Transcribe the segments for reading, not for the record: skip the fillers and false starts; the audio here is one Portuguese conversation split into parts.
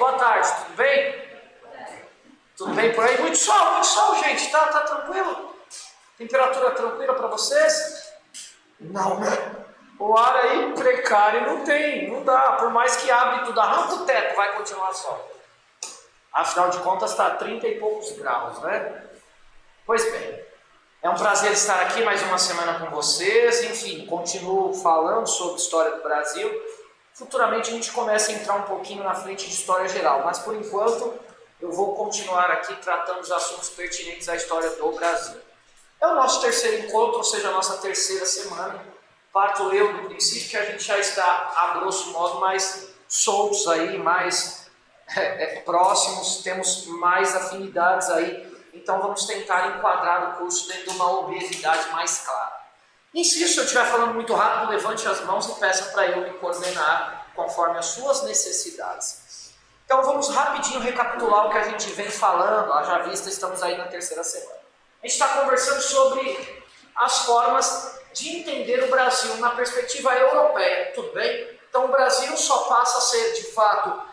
boa tarde, tudo bem? Tudo bem por aí? Muito sol, gente, tá tranquilo? Temperatura tranquila para vocês? Não, né? O ar aí precário não dá, por mais que abre tudo, arranca o teto, vai continuar sol. Afinal de contas está a 30 e poucos graus, né? Pois bem, é um prazer estar aqui mais uma semana com vocês, enfim, continuo falando sobre história do Brasil. Futuramente a gente começa a entrar um pouquinho na frente de história geral, mas por enquanto eu vou continuar aqui tratando os assuntos pertinentes à história do Brasil. É o nosso terceiro encontro, ou seja, a nossa terceira semana. Parto eu do princípio que a gente já está, a grosso modo, mais soltos aí, mais próximos, temos mais afinidades aí, então vamos tentar enquadrar o curso dentro de uma obesidade mais clara. Insisto, se eu estiver falando muito rápido, levante as mãos e peça para eu me coordenar conforme as suas necessidades. Então vamos rapidinho recapitular o que a gente vem falando, haja vista, estamos aí na terceira semana. A gente está conversando sobre as formas de entender o Brasil na perspectiva europeia, tudo bem? Então o Brasil só passa a ser, de fato,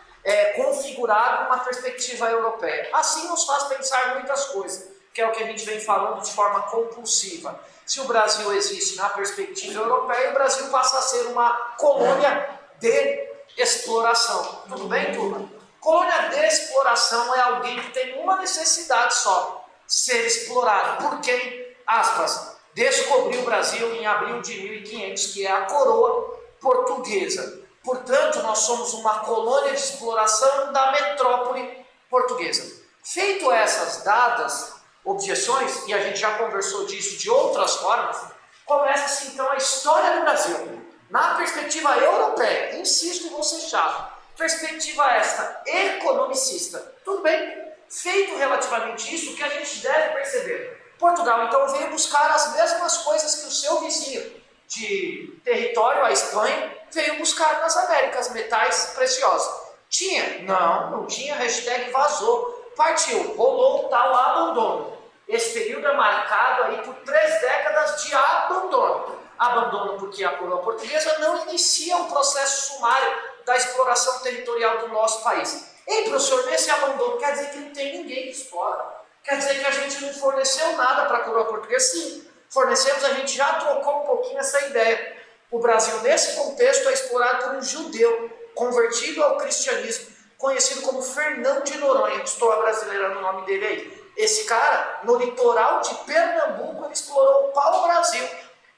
configurado numa perspectiva europeia. Assim nos faz pensar muitas coisas, que é o que a gente vem falando de forma compulsiva. Se o Brasil existe na perspectiva europeia, o Brasil passa a ser uma colônia de exploração. Tudo bem, turma? Colônia de exploração é alguém que tem uma necessidade só, ser explorado. Por quem? Aspas. Descobriu o Brasil em abril de 1500, que é a coroa portuguesa. Portanto, nós somos uma colônia de exploração da metrópole portuguesa. Feito essas dadas objeções, e a gente já conversou disso de outras formas, começa-se então a história do Brasil. Na perspectiva europeia, insisto e vou ser chato, perspectiva esta, economicista. Tudo bem? Feito relativamente isso, o que a gente deve perceber? Portugal então veio buscar as mesmas coisas que o seu vizinho de território, a Espanha, veio buscar nas Américas, metais preciosos. Tinha? Não tinha, hashtag vazou, partiu, rolou o tal abandono. Esse período é marcado aí por 3 décadas de abandono. Abandono porque a coroa portuguesa não inicia um processo sumário da exploração territorial do nosso país. Ei, professor, nesse abandono quer dizer que não tem ninguém que explora. Quer dizer que a gente não forneceu nada para a coroa portuguesa? Sim, fornecemos, a gente já trocou um pouquinho essa ideia. O Brasil, nesse contexto, é explorado por um judeu convertido ao cristianismo, conhecido como Fernão de Noronha. Estou abrasileirando o nome dele aí. Esse cara, no litoral de Pernambuco, ele explorou o pau-brasil.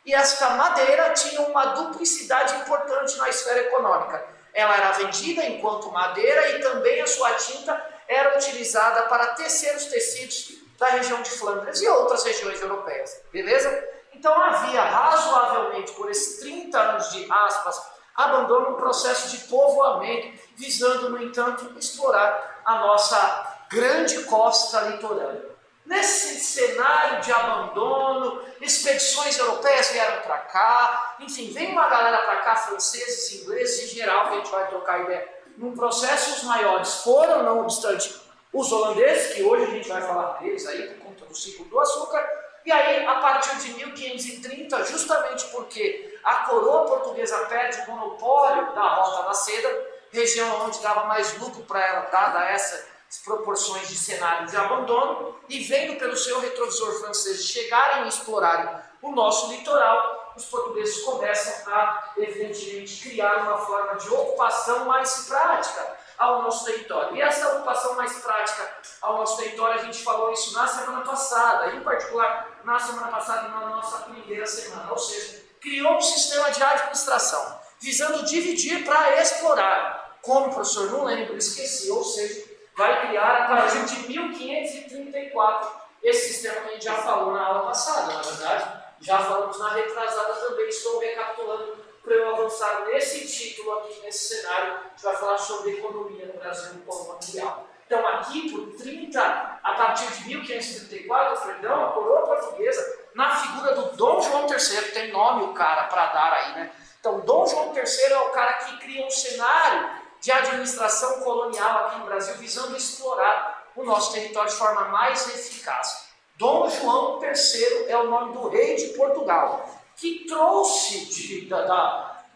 E esta madeira tinha uma duplicidade importante na esfera econômica. Ela era vendida enquanto madeira e também a sua tinta era utilizada para tecer os tecidos da região de Flandres e outras regiões europeias. Beleza? Então havia razoavelmente, por esses 30 anos de aspas, abandono, um processo de povoamento, visando, no entanto, explorar a nossa grande costa litorânea. Nesse cenário de abandono, expedições europeias vieram para cá, enfim, vem uma galera para cá, franceses, ingleses, em geral, que a gente vai trocar ideia. Num processo, os maiores foram, não obstante, os holandeses, que hoje a gente vai falar deles aí por conta do ciclo do açúcar, e aí, a partir de 1530, justamente porque a coroa portuguesa perde o monopólio da Rota da Seda, região onde dava mais lucro para ela, dada essas proporções de cenário de abandono, e vendo pelo seu retrovisor francês chegarem e explorarem o nosso litoral, os portugueses começam a, evidentemente, criar uma forma de ocupação mais prática ao nosso território. E essa ocupação mais prática ao nosso território, a gente falou isso na semana passada, em particular na semana passada e na nossa primeira semana, ou seja, criou um sistema de administração, visando dividir para explorar. Como, professor, não lembro, esqueci, ou seja, vai criar a partir de 1534 esse sistema que a gente já falou na aula passada, na verdade, já falamos na retrasada também, estou recapitulando para eu avançar nesse título aqui, nesse cenário, a gente vai falar sobre economia no Brasil colonial. Então aqui, a partir de 1534, perdão, a coroa portuguesa, na figura do Dom João III, tem nome o cara para dar aí, né? Então Dom João III é o cara que cria um cenário de administração colonial aqui no Brasil, visando explorar o nosso território de forma mais eficaz. Dom João III é o nome do rei de Portugal, que trouxe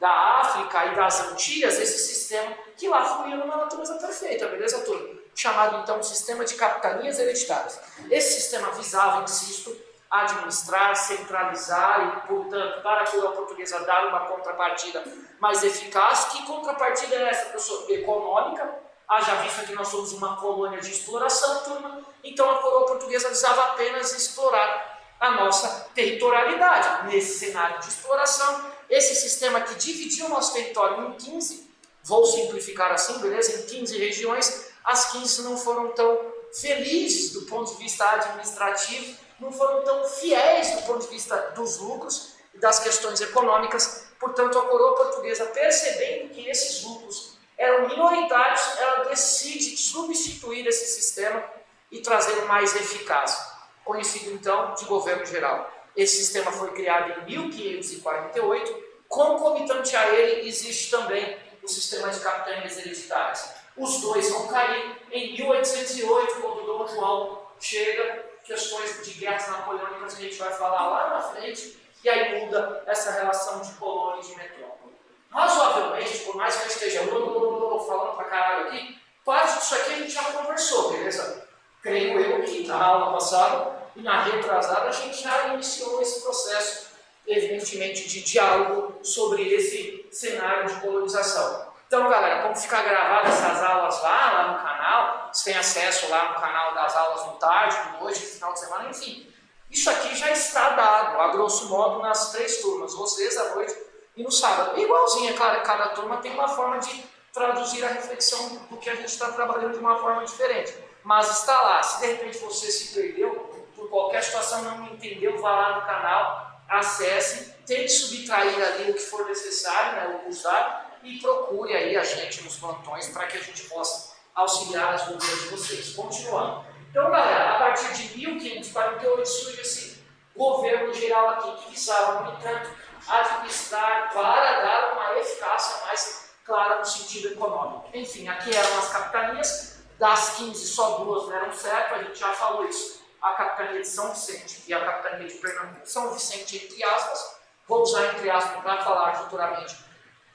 da África e das Antilhas esse sistema que lá fluía numa natureza perfeita. feita, beleza, turma? Chamado então de sistema de capitanias hereditárias. Esse sistema visava, insisto, administrar, centralizar e, portanto, para a coroa portuguesa dar uma contrapartida mais eficaz. Que contrapartida é essa, professor? Econômica. Haja vista que nós somos uma colônia de exploração, turma, então a coroa portuguesa visava apenas explorar a nossa territorialidade. Nesse cenário de exploração, esse sistema que dividiu o nosso território em 15, vou simplificar assim, beleza? Em 15 regiões, as 15 não foram tão felizes do ponto de vista administrativo, não foram tão fiéis do ponto de vista dos lucros e das questões econômicas. Portanto, a coroa portuguesa, percebendo que esses lucros eram minoritários, ela decide substituir esse sistema e trazer o mais eficaz, conhecido então de governo geral. Esse sistema foi criado em 1548, concomitante a ele existe também o sistema de capitanias hereditárias. Os dois vão cair em 1808, quando Dom João chega, questões de guerras napoleônicas que a gente vai falar lá na frente, e aí muda essa relação de colônia e de metrópole. Razoavelmente, por mais que eu esteja falando pra caralho aqui, parte disso aqui a gente já conversou, beleza? Creio eu que na aula passada e na retrasada a gente já iniciou esse processo, evidentemente, de diálogo sobre esse cenário de colonização. Então, galera, como ficar gravado essas aulas lá no canal, você tem acesso lá no canal das aulas no tarde, hoje, no final de semana, enfim. Isso aqui já está dado, a grosso modo, nas 3 turmas, vocês à noite e no sábado. Igualzinho, é claro, cada turma tem uma forma de traduzir a reflexão do que a gente está trabalhando de uma forma diferente. Mas está lá, se de repente você se perdeu, por qualquer situação não entendeu, vá lá no canal, acesse, tente subtrair ali o que for necessário, né, o usar, e procure aí a gente nos plantões para que a gente possa auxiliar as dúvidas de vocês. Continuando. Então, galera, a partir de 1548 surge esse governo geral aqui que visava, no entanto, administrar para dar uma eficácia mais clara no sentido econômico. Enfim, aqui eram as capitanias, das 15 só 2 deram certo, a gente já falou isso. A capitania de São Vicente e a capitania de Pernambuco. São Vicente, entre aspas, vou usar entre aspas para falar futuramente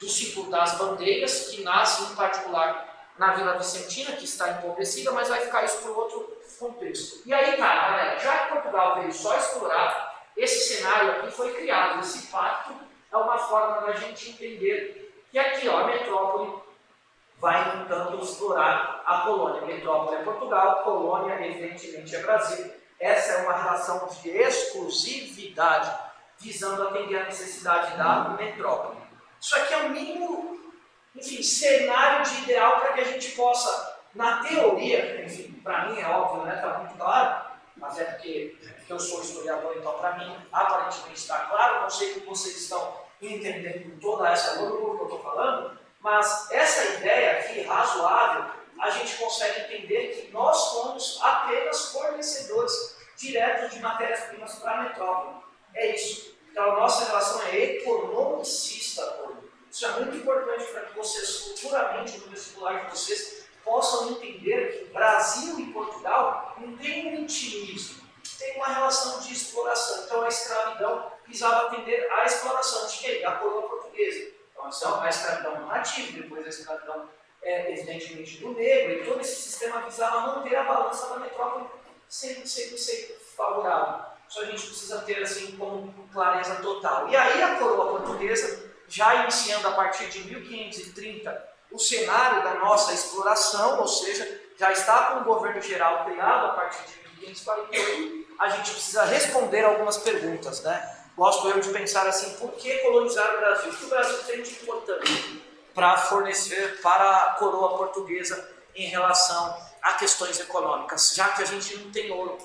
do ciclo das bandeiras, que nasce em particular na Vila Vicentina, que está empobrecida, mas vai ficar isso por outro contexto. E aí, tá, galera, já que Portugal veio só explorar, esse cenário aqui foi criado, esse pacto é uma forma da gente entender que aqui, ó, a metrópole vai tentando explorar a colônia. Metrópole é Portugal, colônia, evidentemente, é Brasil. Essa é uma relação de exclusividade, visando atender a necessidade da metrópole. Isso aqui é o mínimo, enfim, cenário de ideal para que a gente possa, na teoria, enfim, para mim é óbvio, né, está muito claro, mas é porque eu sou historiador, então para mim aparentemente está claro, não sei como vocês estão entendendo toda essa loucura que eu estou falando, mas essa ideia aqui, razoável, a gente consegue entender que nós somos apenas fornecedores diretos de matérias-primas para a metrópole. É isso. Então a nossa relação é economicista, pô. Isso é muito importante para que vocês futuramente, no vestibular de vocês, possam entender que Brasil e Portugal não tem um intimismo, tem uma relação de exploração. Então a escravidão visava atender à exploração de quem? Da coroa portuguesa. Então a escravidão nativa, depois a escravidão evidentemente do negro, e todo esse sistema visava manter a balança da metrópole sempre favorável. Isso a gente precisa ter assim com clareza total. E aí a coroa portuguesa, já iniciando a partir de 1530 o cenário da nossa exploração, ou seja, já está com o governo geral criado a partir de 1548, a gente precisa responder algumas perguntas, né? Gosto eu de pensar assim, por que colonizar o Brasil? O que o Brasil tem de importante para fornecer para a coroa portuguesa em relação a questões econômicas, já que a gente não tem ouro,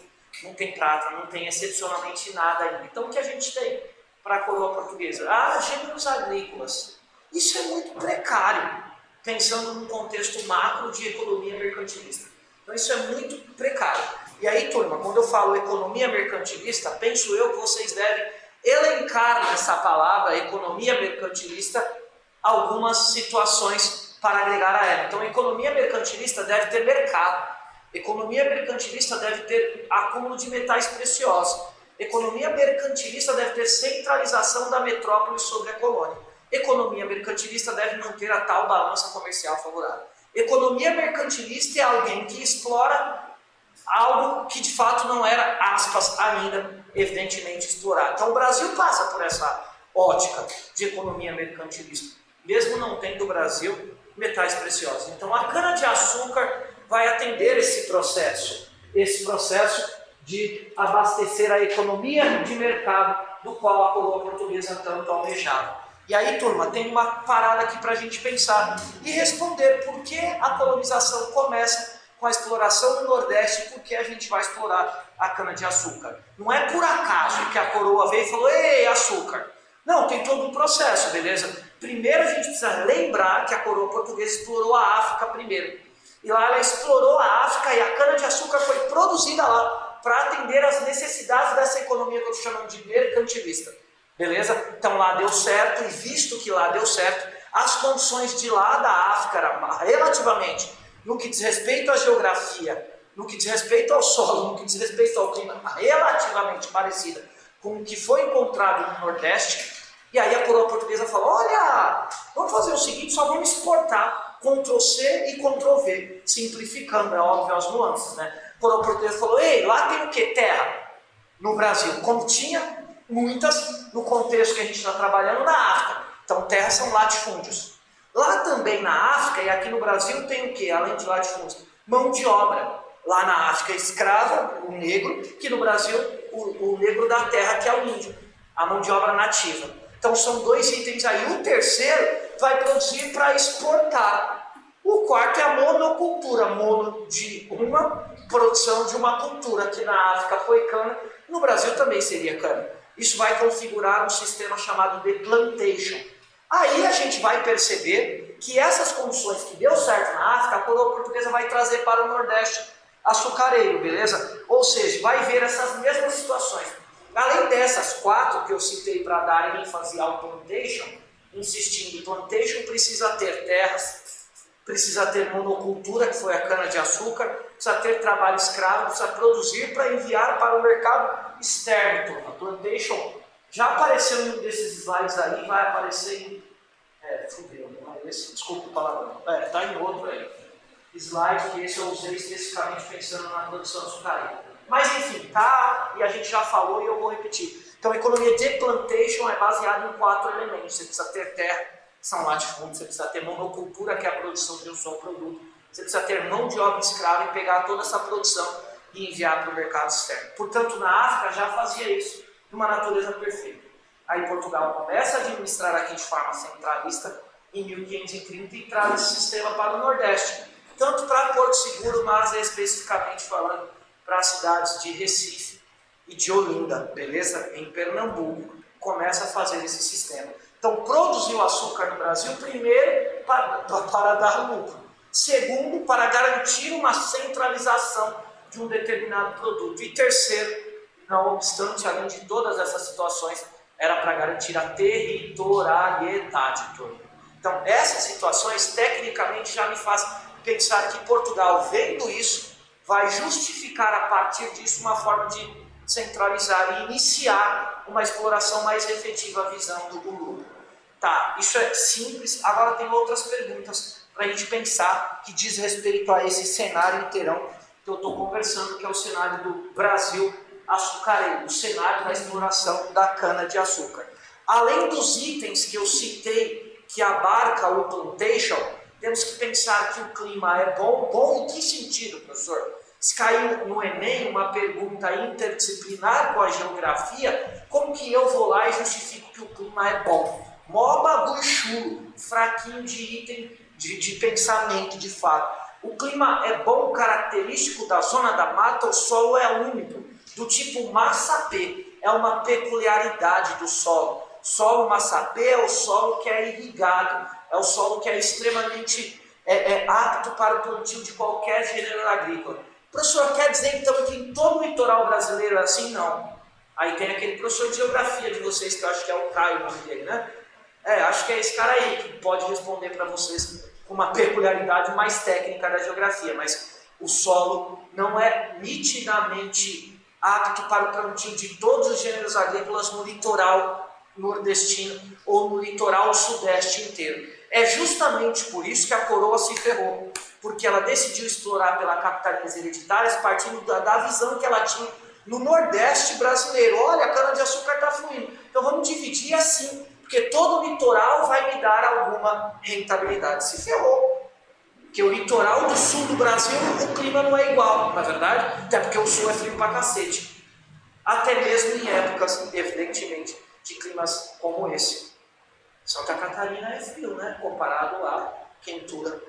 não tem prata, não tem excepcionalmente nada ainda. Então o que a gente tem para a coroa portuguesa? Gêneros agrícolas. Isso é muito precário, pensando num contexto macro de economia mercantilista. Então isso é muito precário. E aí, turma, quando eu falo economia mercantilista, penso eu que vocês devem elencar nessa palavra, economia mercantilista, algumas situações para agregar a ela. Então, economia mercantilista deve ter mercado. Economia mercantilista deve ter acúmulo de metais preciosos. Economia mercantilista deve ter centralização da metrópole sobre a colônia. Economia mercantilista deve manter a tal balança comercial favorável. Economia mercantilista é alguém que explora algo que de fato não era, aspas, ainda evidentemente explorado. Então o Brasil passa por essa ótica de economia mercantilista, mesmo não tendo o Brasil metais preciosos. Então a cana-de-açúcar vai atender esse processo de abastecer a economia de mercado do qual a coroa portuguesa tanto almejava. E aí, turma, tem uma parada aqui para a gente pensar e responder por que a colonização começa com a exploração no Nordeste e por que a gente vai explorar a cana-de-açúcar. Não é por acaso que a coroa veio e falou, ei, açúcar. Não, tem todo um processo, beleza? Primeiro a gente precisa lembrar que a coroa portuguesa explorou a África primeiro. E lá ela explorou a África e a cana-de-açúcar foi produzida lá para atender às necessidades dessa economia que eu estou chamando de mercantilista. Beleza? Então lá deu certo, e visto que lá deu certo, as condições de lá da África eram relativamente, no que diz respeito à geografia, no que diz respeito ao solo, no que diz respeito ao clima, relativamente parecida com o que foi encontrado no Nordeste. E aí a coroa portuguesa falou, olha, vamos fazer o seguinte, só vamos exportar Ctrl+C e Ctrl+V, simplificando, é óbvio, as nuances, né? A coroa portuguesa falou, ei, lá tem o que? Terra. No Brasil, como tinha muitas no contexto que a gente está trabalhando na África. Então, terras são latifúndios. Lá também na África e aqui no Brasil tem o que? Além de latifúndios, mão de obra. Lá na África, escrava, o negro, que no Brasil, o negro da terra, que é o índio, a mão de obra nativa. Então, são dois itens aí. O terceiro vai produzir para exportar. O quarto é a monocultura, mono de uma produção de uma cultura, que na África foi cana, no Brasil também seria cana. Isso vai configurar um sistema chamado de plantation. Aí a gente vai perceber que essas condições que deu certo na África, a coroa portuguesa vai trazer para o Nordeste açucareiro, beleza? Ou seja, vai ver essas mesmas situações. Além dessas quatro que eu citei para dar ênfase ao plantation, insistindo, plantation precisa ter terras, precisa ter monocultura, que foi a cana-de-açúcar, precisa ter trabalho escravo, precisa produzir para enviar para o mercado externo. A plantation já apareceu em um desses slides aí, vai aparecer em... desculpa o palavrão. Está em outro aí. Slide, que esse eu usei especificamente pensando na produção açucareira. Mas enfim, tá, e a gente já falou e eu vou repetir. Então a economia de plantation é baseada em 4 elementos. Você precisa ter terra, que são latifúndios, você precisa ter monocultura, que é a produção de um só produto, você precisa ter mão de obra escrava e pegar toda essa produção e enviar para o mercado externo. Portanto, na África já fazia isso de uma natureza perfeita. Aí Portugal começa a administrar aqui de forma centralista em 1530 e traz esse sistema para o Nordeste, tanto para Porto Seguro, mas especificamente falando para as cidades de Recife e de Olinda, beleza? Em Pernambuco, começa a fazer esse sistema. Então, produziu açúcar no Brasil, primeiro, para dar lucro. Segundo, para garantir uma centralização de um determinado produto. E terceiro, não obstante, além de todas essas situações, era para garantir a territorialidade. Então, essas situações, tecnicamente, já me fazem pensar que Portugal, vendo isso, vai justificar a partir disso uma forma de centralizar e iniciar uma exploração mais efetiva visando o lucro. Tá, isso é simples. Agora tem outras perguntas para a gente pensar que diz respeito a esse cenário inteirão que eu estou conversando, que é o cenário do Brasil açucareiro, o cenário da exploração da cana-de-açúcar. Além dos itens que eu citei que abarca o plantation, temos que pensar que o clima é bom. Bom em que sentido, professor? Se caiu no Enem uma pergunta interdisciplinar com a geografia, como que eu vou lá e justifico que o clima é bom? Mó bagulho chulo, fraquinho de item de pensamento, de fato. O clima é bom, característico da zona da mata, o solo é úmido, do tipo massapê, é uma peculiaridade do solo. Solo massapê é o solo que é irrigado, é o solo que é extremamente apto para o plantio de qualquer gênero agrícola. Professor, quer dizer então que em todo o litoral brasileiro é assim? Não. Aí tem aquele professor de geografia de vocês, que eu acho que é o Caio, o nome dele, né? Acho que é esse cara aí que pode responder para vocês com uma peculiaridade mais técnica da geografia, mas o solo não é nitidamente apto para o plantio de todos os gêneros agrícolas no litoral nordestino ou no litoral sudeste inteiro. É justamente por isso que a coroa se ferrou, porque ela decidiu explorar pela capitanias hereditárias partindo da visão que ela tinha no Nordeste brasileiro. Olha, a cana-de-açúcar está fluindo, então vamos dividir assim, porque todo o litoral vai me dar alguma rentabilidade. Se ferrou, porque o litoral do sul do Brasil, o clima não é igual, na verdade, até porque o sul é frio pra cacete. Até mesmo em épocas, evidentemente, de climas como esse. Santa Catarina é frio, né? Comparado à quentura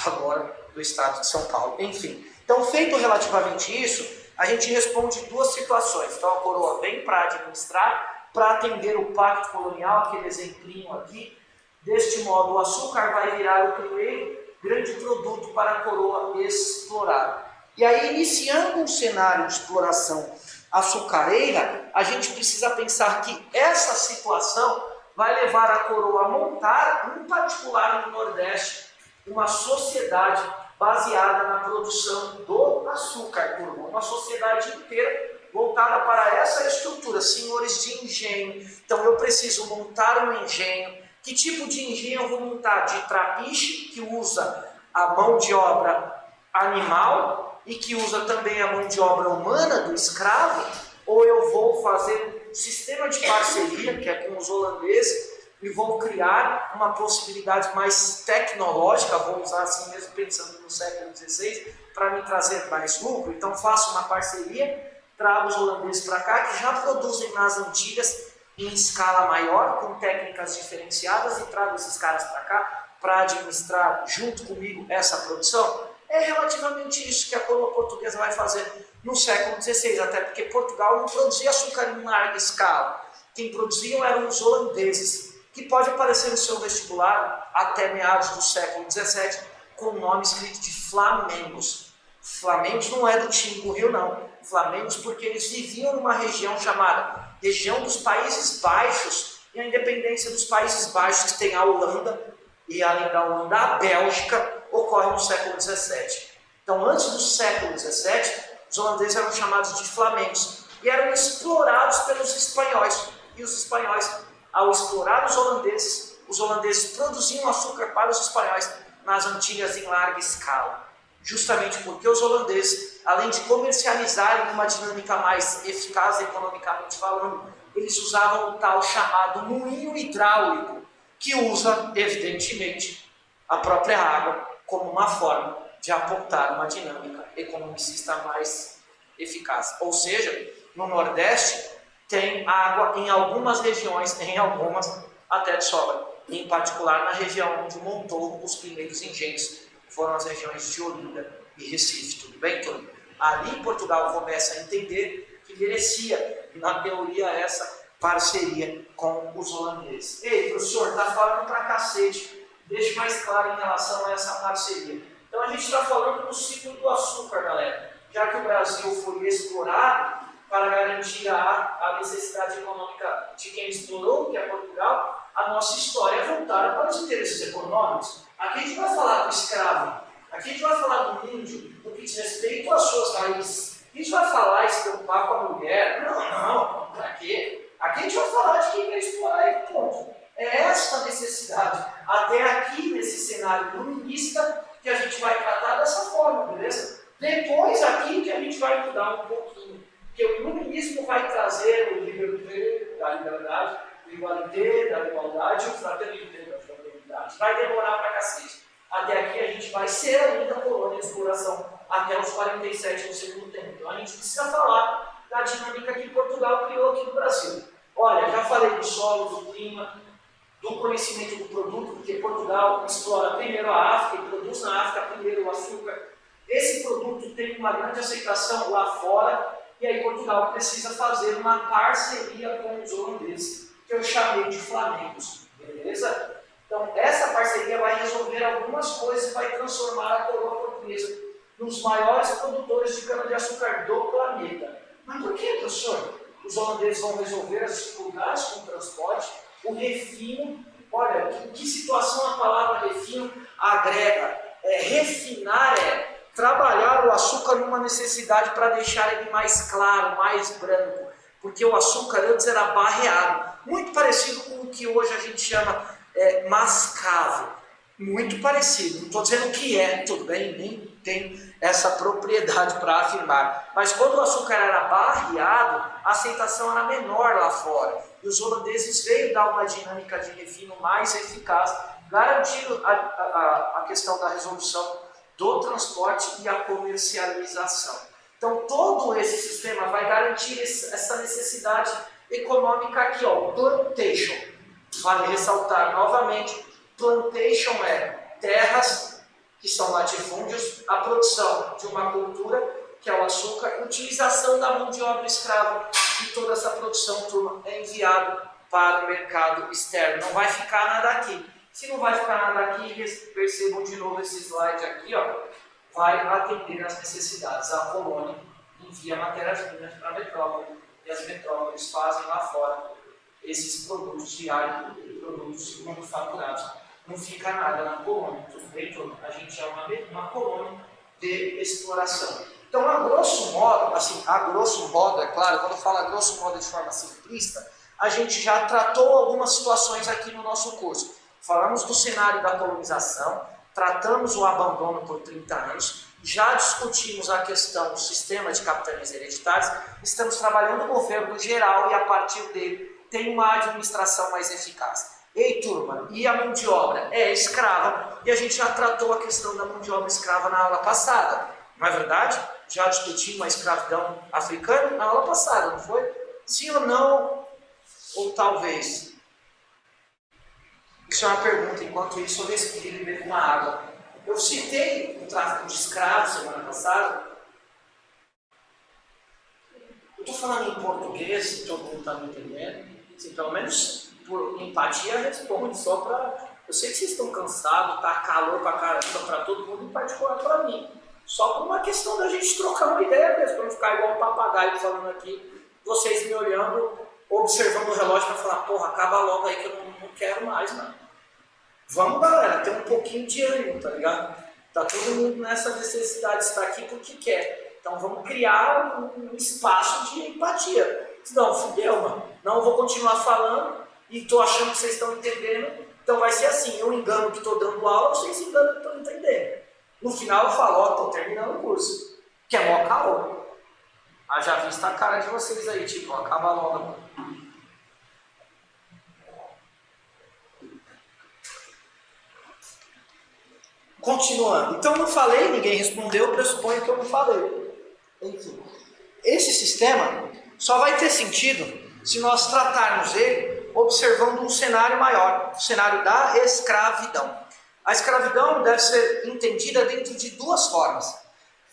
agora do estado de São Paulo. Enfim, então feito relativamente isso, a gente responde duas situações. Então a coroa vem para administrar, para atender o pacto colonial, aquele exemplinho aqui. Deste modo, o açúcar vai virar o primeiro grande produto para a coroa explorar. E aí, iniciando um cenário de exploração açucareira, a gente precisa pensar que essa situação vai levar a coroa a montar, em particular no Nordeste, uma sociedade baseada na produção do açúcar, uma sociedade inteira voltada para essa estrutura, senhores de engenho. Então eu preciso montar um engenho. Que tipo de engenho eu vou montar? De trapiche, que usa a mão de obra animal e que usa também a mão de obra humana do escravo? Ou eu vou fazer um sistema de parceria, que é com os holandeses, e vou criar uma possibilidade mais tecnológica, vou usar assim mesmo pensando no século XVI, para me trazer mais lucro? Então faço uma parceria, trago os holandeses para cá, que já produzem nas Antilhas em escala maior, com técnicas diferenciadas, e trago esses caras para cá para administrar junto comigo essa produção. É relativamente isso que a coroa portuguesa vai fazer no século XVI, até porque Portugal não produzia açúcar em larga escala. Quem produziam eram os holandeses, que pode aparecer no seu vestibular até meados do século XVII com o nome escrito de Flamengos. Flamengos não é do time do Rio, não. Flamengos porque eles viviam numa região chamada região dos Países Baixos, e a independência dos Países Baixos, que tem a Holanda, e além da Holanda, a Bélgica, ocorre no século XVII. Então, antes do século XVII, os holandeses eram chamados de flamengos e eram explorados pelos espanhóis. E os espanhóis, ao explorar os holandeses produziam açúcar para os espanhóis nas Antilhas em larga escala. Justamente porque os holandeses, além de comercializarem uma dinâmica mais eficaz economicamente falando, eles usavam o tal chamado moinho hidráulico, que usa, evidentemente, a própria água como uma forma de apontar uma dinâmica economicista mais eficaz. Ou seja, no Nordeste tem água em algumas regiões, em algumas até de sobra, em particular na região onde montou os primeiros engenhos, foram as regiões de Olinda e Recife, tudo bem, turma? Ali Portugal começa a entender que merecia, na teoria, essa parceria com os holandeses. Ei, professor, está falando pra cacete, deixe mais claro em relação a essa parceria. Então a gente está falando do ciclo do açúcar, galera. Já que o Brasil foi explorado para garantir a necessidade econômica de quem explorou, que é Portugal, a nossa história é voltada para os interesses econômicos. Aqui a gente vai falar do escravo, aqui a gente vai falar do índio, no que diz respeito às suas raízes. A gente vai falar e se preocupar com a mulher. Não, para quê? Aqui a gente vai falar de quem quer explorar e ponto. É esta necessidade, até aqui nesse cenário iluminista, que a gente vai tratar dessa forma, beleza? Depois aqui que a gente vai mudar um pouquinho, porque o iluminismo vai trazer o liberté da liberdade, o igualité da igualdade e o fraternité da fraternidade. Vai demorar pra cacete. Até aqui a gente vai ser ainda colônia de exploração até os 47 do segundo tempo. Então a gente precisa falar da dinâmica que Portugal criou aqui no Brasil. Olha, já falei do solo, do clima, do conhecimento do produto, porque Portugal explora primeiro a África e produz na África primeiro o açúcar. Esse produto tem uma grande aceitação lá fora, e aí Portugal precisa fazer uma parceria com os holandeses, que eu chamei de flamengos, beleza? Então essa parceria vai resolver algumas coisas e vai transformar a coroa portuguesa nos maiores produtores de cana-de-açúcar do planeta. Mas por que, professor? Os holandeses vão resolver as dificuldades com o transporte, o refino. Olha, que situação a palavra refino agrega. Refinar é trabalhar o açúcar numa necessidade para deixar ele mais claro, mais branco. Porque o açúcar antes era barreado, muito parecido com o que hoje a gente chama mascavo. Muito parecido. Não estou dizendo que é, tudo bem, nem tem essa propriedade para afirmar. Mas quando o açúcar era barreado, a aceitação era menor lá fora. E os holandeses veio dar uma dinâmica de refino mais eficaz, garantindo a questão da resolução do transporte e a comercialização. Então, todo esse sistema vai garantir essa necessidade econômica aqui, ó, plantation. Vale ressaltar novamente, plantation é terras que são latifúndios, a produção de uma cultura, que é o açúcar, utilização da mão de obra escrava, e toda essa produção, turma, é enviado para o mercado externo. Não vai ficar nada aqui. Se não vai ficar nada aqui, percebam de novo esse slide aqui, ó, vai atender às necessidades. A colônia envia matérias-primas para a metrópole, e as metrópoles fazem lá fora esses produtos diários, produtos manufaturados. Não fica nada na colônia, tudo bem, turma? A gente é uma colônia de exploração. Então, a grosso modo, é claro, quando eu falo a grosso modo de forma simplista, a gente já tratou algumas situações aqui no nosso curso. Falamos do cenário da colonização, tratamos o abandono por 30 anos, já discutimos a questão do sistema de capitanias hereditárias, estamos trabalhando no governo geral e a partir dele tem uma administração mais eficaz. Ei, turma, e a mão de obra é escrava, e a gente já tratou a questão da mão de obra escrava na aula passada, não é verdade? Já discutimos a escravidão africana na aula passada, não foi? Sim ou não? Ou talvez? Isso é uma pergunta, enquanto isso eu respiro e bebo uma água. Eu citei o tráfico de escravos semana passada. Eu estou falando em português, todo mundo está me entendendo. Assim, pelo menos por empatia responde, só para... Eu sei que vocês estão cansados, tá calor pra caramba para todo mundo, em particular para mim. Só por uma questão da gente trocar uma ideia mesmo, para não ficar igual um papagaio falando aqui, vocês me olhando, observando o relógio para falar, porra, acaba logo aí que eu não quero mais, mano. Vamos, galera, ter um pouquinho de ânimo, tá ligado? Tá todo mundo nessa necessidade de estar aqui porque quer. Então vamos criar um espaço de empatia. Não, fudeu, mano. Não, eu vou continuar falando e tô achando que vocês estão entendendo. Então vai ser assim, eu engano que estou dando aula, vocês enganam que estão entendendo. No final eu falo, ó, tô terminando o curso. Que é mó caô. Já vista a cara de vocês aí, tipo, ó, acaba logo, mano. Continuando. Então não falei, ninguém respondeu, pressuponho que eu não falei. Enfim. Esse sistema só vai ter sentido se nós tratarmos ele observando um cenário maior, o cenário da escravidão. A escravidão deve ser entendida dentro de duas formas.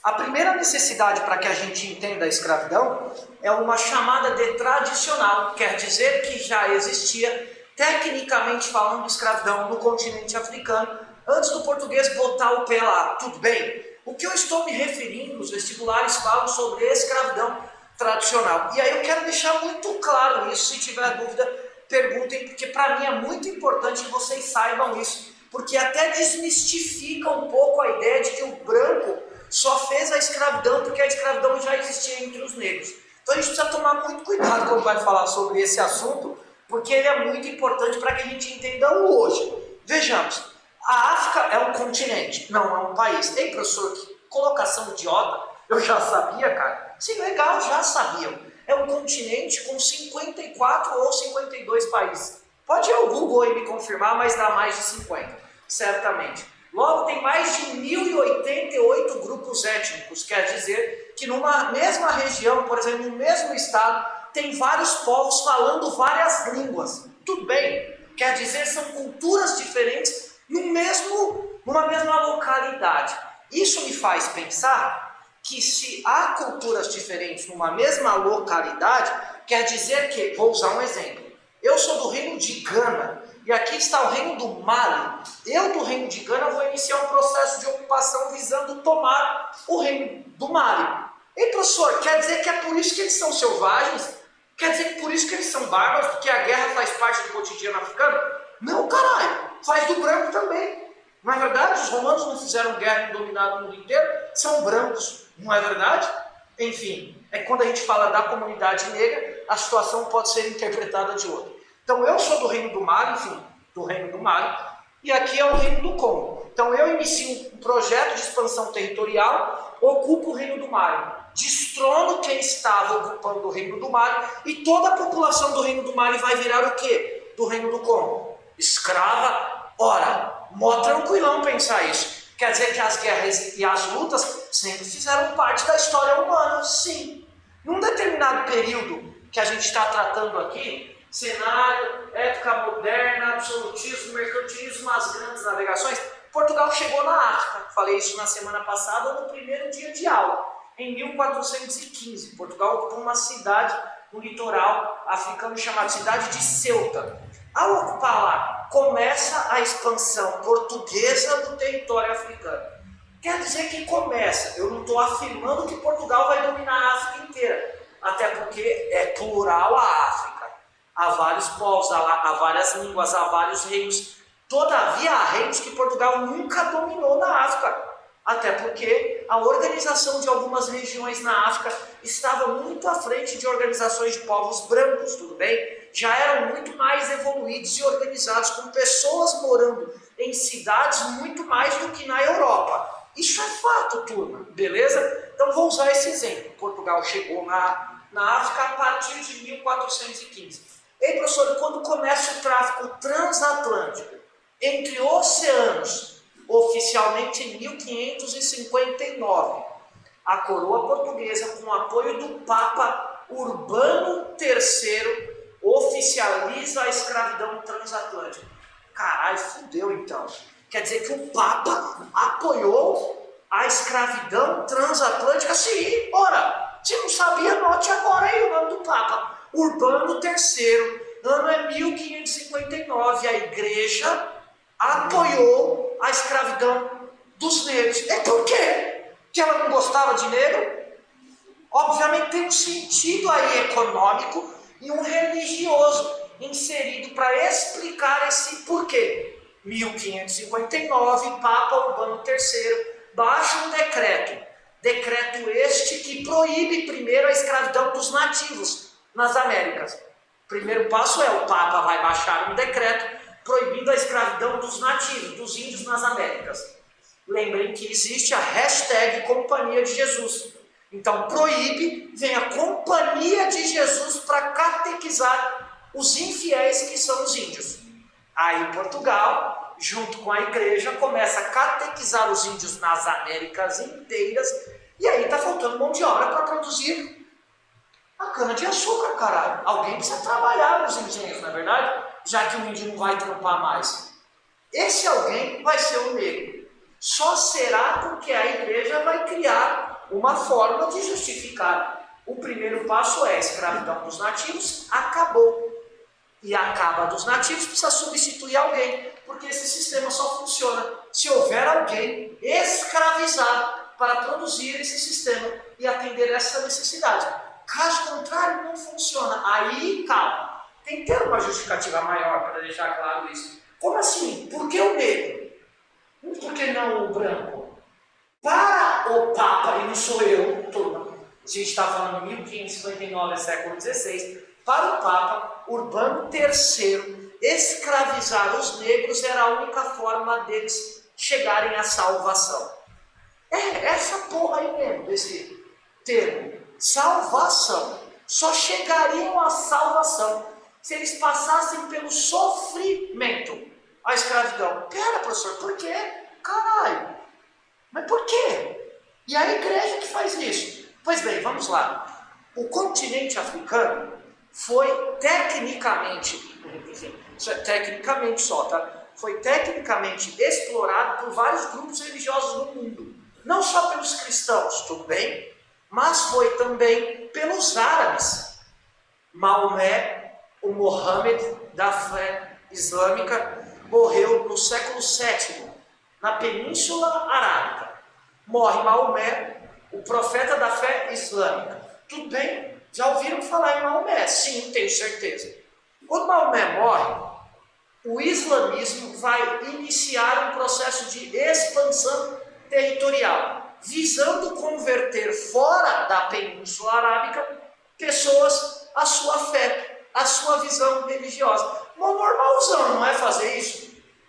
A primeira necessidade para que a gente entenda a escravidão é uma chamada de tradicional, quer dizer que já existia, tecnicamente falando, escravidão no continente africano, antes do português botar o pé lá. Tudo bem? O que eu estou me referindo, os vestibulares falam sobre escravidão tradicional. E aí eu quero deixar muito claro isso, se tiver dúvida, perguntem, porque para mim é muito importante que vocês saibam isso, porque até desmistifica um pouco a ideia de que o branco só fez a escravidão porque a escravidão já existia entre os negros. Então a gente precisa tomar muito cuidado quando vai falar sobre esse assunto, porque ele é muito importante para que a gente entenda o hoje. Vejamos, a África é um continente, não é um país. Ei, professor, que colocação idiota, eu já sabia, cara. Sim, legal, já sabiam. É um continente com 54 ou 52 países. Pode ir ao Google e me confirmar, mas dá mais de 50, certamente. Logo, tem mais de 1.088 grupos étnicos, quer dizer que numa mesma região, por exemplo, no mesmo estado, tem vários povos falando várias línguas. Tudo bem? Quer dizer, são culturas diferentes numa mesma localidade. Isso me faz pensar que se há culturas diferentes numa mesma localidade, quer dizer que, vou usar um exemplo, eu sou do reino de Gana, e aqui está o reino do Mali. Eu do reino de Gana vou iniciar um processo de ocupação visando tomar o reino do Mali. E professor, quer dizer que é por isso que eles são selvagens? Quer dizer que por isso que eles são bárbaros, porque a guerra faz parte do cotidiano africano? Não, caralho, faz do branco também. Não é verdade? Os romanos não fizeram guerra e dominaram o mundo inteiro, são brancos, não é verdade? Enfim, é quando a gente fala da comunidade negra, a situação pode ser interpretada de outra. Então eu sou do reino do Mali, enfim, do reino do Mali, e aqui é o Reino do Congo. Então eu inicio um projeto de expansão territorial, ocupo o Reino do Mali, destrono quem estava ocupando o Reino do Mali, e toda a população do Reino do Mali vai virar o quê? Do Reino do Congo? Escrava. Ora, mó tranquilão pensar isso. Quer dizer que as guerras e as lutas sempre fizeram parte da história humana, sim. Num determinado período que a gente está tratando aqui, cenário, época moderna, absolutismo, mercantilismo, as grandes navegações, Portugal chegou na África. Falei isso na semana passada, no primeiro dia de aula. Em 1415, Portugal ocupou uma cidade no litoral africano chamada cidade de Ceuta. Ao ocupar lá, começa a expansão portuguesa do território africano. Quer dizer que começa, eu não estou afirmando que Portugal vai dominar a África inteira, até porque é plural a África. Há vários povos, há várias línguas, há vários reinos. Todavia, há reinos que Portugal nunca dominou na África, até porque a organização de algumas regiões na África estava muito à frente de organizações de povos brancos, tudo bem? Já eram muito mais evoluídos e organizados, com pessoas morando em cidades muito mais do que na Europa. Isso é fato, turma, beleza? Então vou usar esse exemplo. Portugal chegou na África a partir de 1415. Ei, professor, quando começa o tráfico transatlântico entre oceanos, oficialmente em 1559, a coroa portuguesa, com o apoio do Papa Urbano III, oficializa a escravidão transatlântica. Caralho, fudeu então. Quer dizer que o Papa apoiou a escravidão transatlântica? Sim, ora, se não sabia, note agora aí o nome do Papa. Urbano III, ano é 1559, a igreja apoiou a escravidão dos negros. É por quê? Que ela não gostava de negro? Obviamente tem um sentido aí econômico e um religioso inserido para explicar esse porquê. 1559, Papa Urbano III baixa um decreto este que proíbe primeiro a escravidão dos nativos nas Américas. Primeiro passo é o Papa vai baixar um decreto proibindo a escravidão dos nativos, dos índios nas Américas. Lembrem que existe a hashtag Companhia de Jesus. Então proíbe, vem a Companhia de Jesus para catequizar os infiéis que são os índios. Aí Portugal, junto com a igreja, começa a catequizar os índios nas Américas inteiras, e aí está faltando mão de obra para produzir a cana-de-açúcar, caralho. Alguém precisa trabalhar nos engenhos, não é verdade? Já que o índio não vai trampar mais. Esse alguém vai ser o negro. Só será porque a igreja vai criar uma forma de justificar. O primeiro passo é a escravidão dos nativos, acabou. E acaba dos nativos, precisa substituir alguém, porque esse sistema só funciona se houver alguém escravizado para produzir esse sistema e atender essa necessidade. Caso contrário, não funciona. Aí, calma, tem que ter uma justificativa maior para deixar claro isso. Como assim? Por que o negro? Por que não o branco? Para o Papa, e não sou eu, turma, a gente está falando de 1559, século XVI, para o Papa Urbano III, escravizar os negros era a única forma deles chegarem à salvação. É essa porra aí mesmo, desse termo. Salvação. Só chegariam à salvação se eles passassem pelo sofrimento. A escravidão. Pera, professor, por quê? Caralho. Mas por quê? E a igreja que faz isso? Pois bem, vamos lá. O continente africano foi tecnicamente, isso é tecnicamente só, tá? Foi tecnicamente explorado por vários grupos religiosos no mundo. Não só pelos cristãos, tudo bem? Mas foi também pelos árabes. Maomé, o Mohammed da fé islâmica, morreu no século VII, na Península Arábica. Morre Maomé, o profeta da fé islâmica. Tudo bem? Já ouviram falar em Maomé? Sim, tenho certeza. Quando Maomé morre, o islamismo vai iniciar um processo de expansão territorial, visando converter fora da Península Arábica pessoas à sua fé, à sua visão religiosa. Normalzão, não é fazer isso?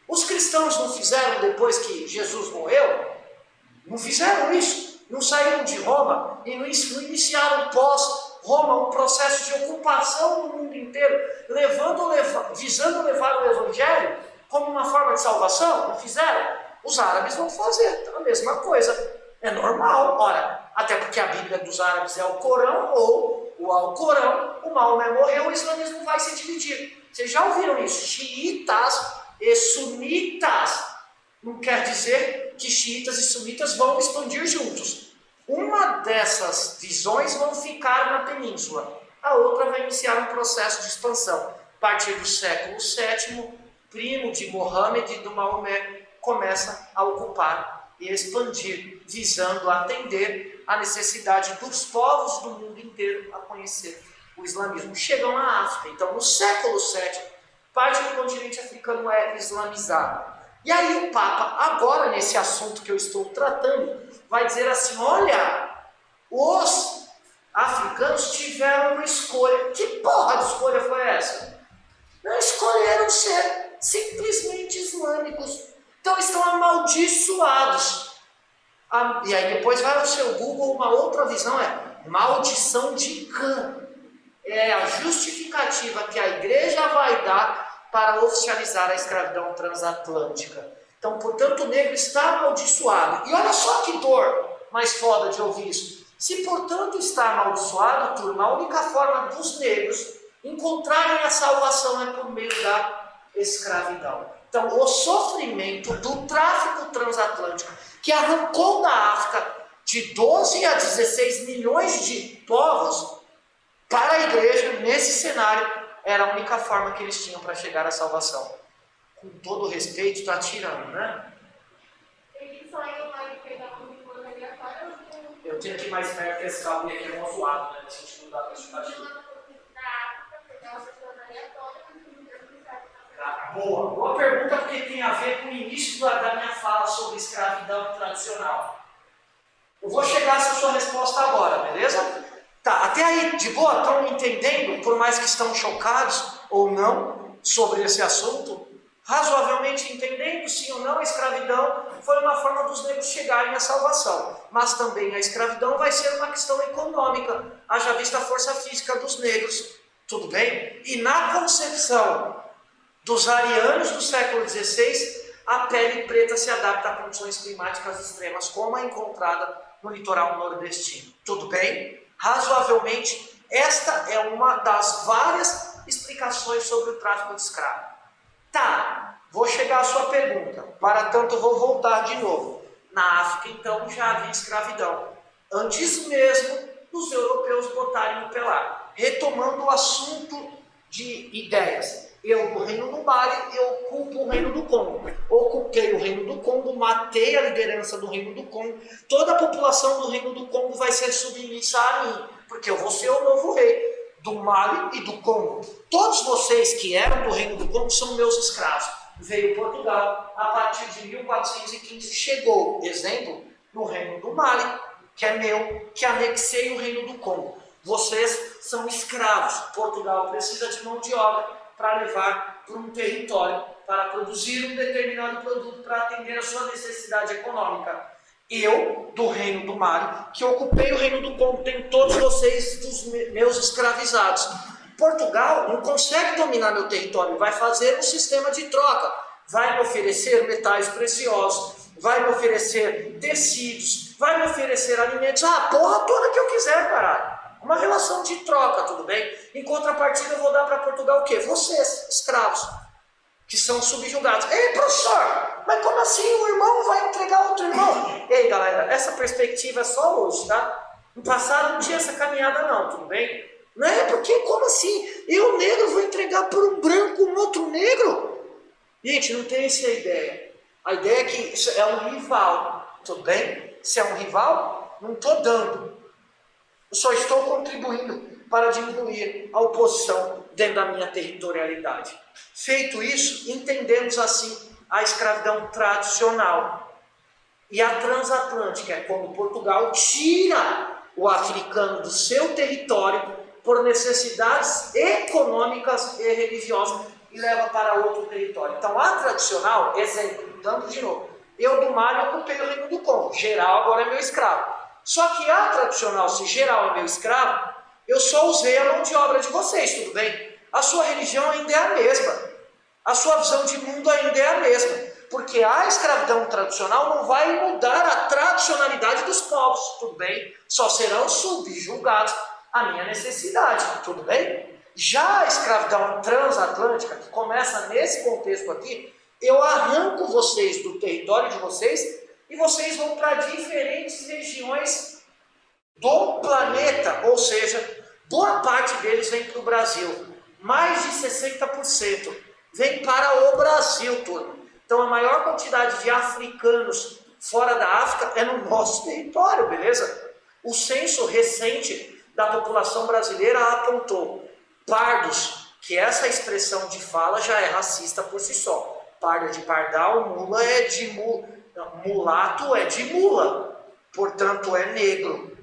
Os cristãos não fizeram depois que Jesus morreu? Não fizeram isso? Não saíram de Roma e não iniciaram pós-Roma um processo de ocupação no mundo inteiro, visando levar o Evangelho como uma forma de salvação? Não fizeram? Os árabes vão fazer a mesma coisa. É normal, ora, até porque a Bíblia dos árabes é o Corão ou o Alcorão, o Maomé morreu, o islamismo vai se dividir. Vocês já ouviram isso? Xiitas e sunitas. Não quer dizer que xiitas e sunitas vão expandir juntos. Uma dessas visões vão ficar na península, a outra vai iniciar um processo de expansão. A partir do século VII, primo de Mohammed e do Maomé, começa a ocupar e expandir, visando atender a necessidade dos povos do mundo inteiro a conhecer o islamismo. Chegam à África. Então, no século VII, parte do continente africano é islamizado. E aí o Papa, agora nesse assunto que eu estou tratando, vai dizer assim, olha, os africanos tiveram uma escolha. Que porra de escolha foi essa? Não escolheram ser simplesmente islâmicos. Então estão amaldiçoados. E aí depois vai ao seu Google, uma outra visão é maldição de Cã. É a justificativa que a igreja vai dar para oficializar a escravidão transatlântica. Então, portanto, o negro está amaldiçoado. E olha só que dor mais foda de ouvir isso. Se, portanto, está amaldiçoado, turma, a única forma dos negros encontrarem a salvação é por meio da escravidão. Então, o sofrimento do tráfico transatlântico, que arrancou da África de 12 a 16 milhões de povos, para a igreja, nesse cenário, era a única forma que eles tinham para chegar à salvação. Com todo respeito, está tirando, né? Eu tenho que ir mais perto, porque esse carro aqui é um zoado, né? A gente não dá para justificar. Boa pergunta, porque tem a ver com o início da minha fala sobre escravidão tradicional. Eu vou chegar a essa sua resposta agora, beleza? Tá, até aí, de boa, estão entendendo, por mais que estão chocados ou não sobre esse assunto, razoavelmente entendendo, sim ou não, a escravidão foi uma forma dos negros chegarem à salvação. Mas também a escravidão vai ser uma questão econômica, haja vista a força física dos negros, tudo bem? E na concepção dos arianos do século XVI, a pele preta se adapta a condições climáticas extremas, como a encontrada no litoral nordestino. Tudo bem? Razoavelmente, esta é uma das várias explicações sobre o tráfico de escravos. Tá, vou chegar à sua pergunta. Para tanto, vou voltar de novo. Na África, então, já havia escravidão. Antes mesmo dos europeus botarem o pelar. Retomando o assunto de ideias. Eu, do Reino do Mali, eu ocupo o Reino do Congo. Ocupei o Reino do Congo, matei a liderança do Reino do Congo. Toda a população do Reino do Congo vai ser submissa a mim, porque eu vou ser o novo rei do Mali e do Congo. Todos vocês que eram do Reino do Congo são meus escravos. Veio Portugal, a partir de 1415 chegou, exemplo, no Reino do Mali, que é meu, que anexei o Reino do Congo. Vocês são escravos. Portugal precisa de mão de obra para levar para um território, para produzir um determinado produto para atender a sua necessidade econômica. Eu, do Reino do Mali, que ocupei o Reino do Congo, tenho todos vocês dos meus escravizados. Portugal não consegue dominar meu território, vai fazer um sistema de troca, vai me oferecer metais preciosos, vai me oferecer tecidos, vai me oferecer alimentos, a porra toda que eu quiser, caralho. Uma relação de troca, tudo bem? Em contrapartida, eu vou dar para Portugal o quê? Vocês, escravos, que são subjugados. Ei, professor, mas como assim o irmão vai entregar outro irmão? Ei, galera, essa perspectiva é só hoje, tá? No passado não tinha essa caminhada não, tudo bem? Não é porque, como assim? Eu, negro, vou entregar para um branco um outro negro? Gente, não tem essa ideia. A ideia é que isso é um rival, tudo bem? Se é um rival, não estou dando. Eu só estou contribuindo para diminuir a oposição dentro da minha territorialidade. Feito isso, entendemos assim a escravidão tradicional. E a transatlântica é quando Portugal tira o africano do seu território por necessidades econômicas e religiosas, e leva para outro território. Então a tradicional, exemplo, dando de novo, eu do Mali ocupei o Reino do Congo, geral agora é meu escravo. Só que a tradicional, se geral é meu escravo, eu só usei a mão de obra de vocês, tudo bem? A sua religião ainda é a mesma, a sua visão de mundo ainda é a mesma. Porque a escravidão tradicional não vai mudar a tradicionalidade dos povos, tudo bem? Só serão subjugados à minha necessidade, tudo bem? Já a escravidão transatlântica, que começa nesse contexto aqui, eu arranco vocês do território de vocês e vocês vão para diferentes regiões do planeta, ou seja, boa parte deles vem para o Brasil, mais de 60% vem para o Brasil, turma. Então a maior quantidade de africanos fora da África é no nosso território, beleza? O censo recente da população brasileira apontou pardos, que essa expressão de fala já é racista por si só. Pardo de pardal, mula é de mulato é de mula, portanto é negro,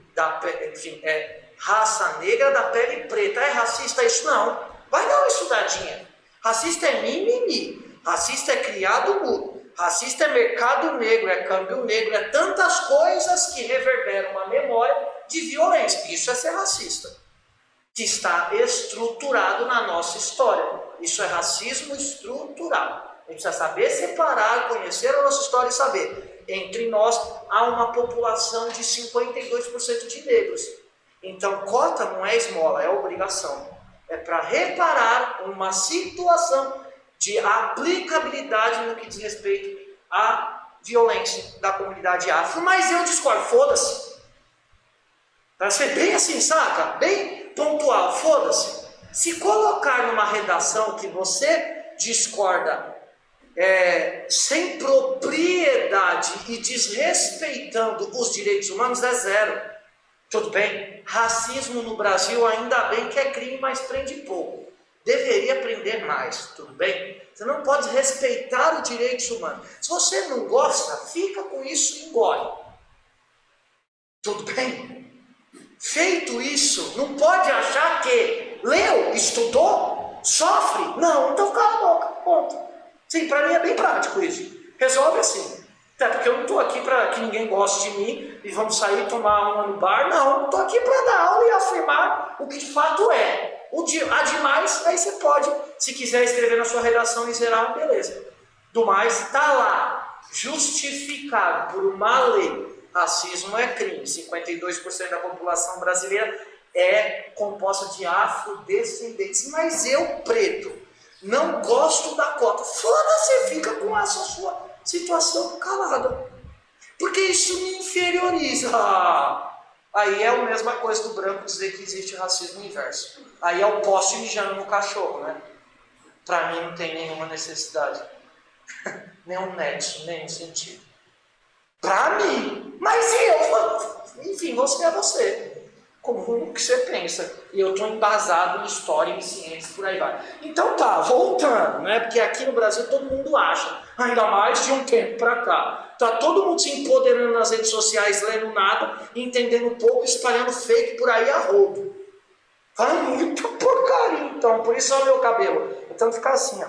enfim, é raça negra da pele preta. É racista isso? Não. Vai dar uma estudadinha. Racista é mimimi. Racista é criado mudo, racista é mercado negro, é câmbio negro, é tantas coisas que reverberam uma memória de violência. Isso é ser racista, que está estruturado na nossa história. Isso é racismo estrutural. A gente precisa saber separar, conhecer a nossa história e saber. Entre nós há uma população de 52% de negros. Então cota não é esmola, é obrigação. É para reparar uma situação de aplicabilidade no que diz respeito à violência da comunidade afro. Mas eu discordo, foda-se. Para ser bem assim, saca? Bem pontual, foda-se. Se colocar numa redação que você discorda sem propriedade e desrespeitando os direitos humanos, é zero. Tudo bem? Racismo no Brasil ainda bem que é crime, mas prende pouco. Deveria aprender mais, tudo bem? Você não pode respeitar os direitos humanos. Se você não gosta, fica com isso e engole. Tudo bem? Feito isso, não pode achar que leu, estudou, sofre. Não, então cala a boca, ponto. Sim, para mim é bem prático isso. Resolve assim. Até porque eu não estou aqui para que ninguém goste de mim e vamos sair tomar uma no bar. Não, estou aqui para dar aula e afirmar o que de fato é. Há demais, aí você pode, se quiser escrever na sua redação e zerar, beleza. Do mais, está lá, justificado por uma lei. Racismo é crime. 52% da população brasileira é composta de afrodescendentes. Mas eu, preto, não gosto da cota. Foda-se, fica com essa sua situação calada. Porque isso me inferioriza. Aí é a mesma coisa do branco dizer que existe racismo inverso. Aí é o poste mijando no cachorro, né? Pra mim não tem nenhuma necessidade. Nenhum nexo, nenhum sentido. Pra mim. Mas eu, enfim, você é você. Como que você pensa. E eu estou embasado em história, em ciência, por aí vai. Então tá, voltando, né? Porque aqui no Brasil todo mundo acha. Ainda mais de um tempo pra cá. Tá todo mundo se empoderando nas redes sociais, lendo nada, entendendo pouco, espalhando fake por aí a roubo. Fala muita porcaria, então. Por isso é o meu cabelo. Então ficar assim, ó.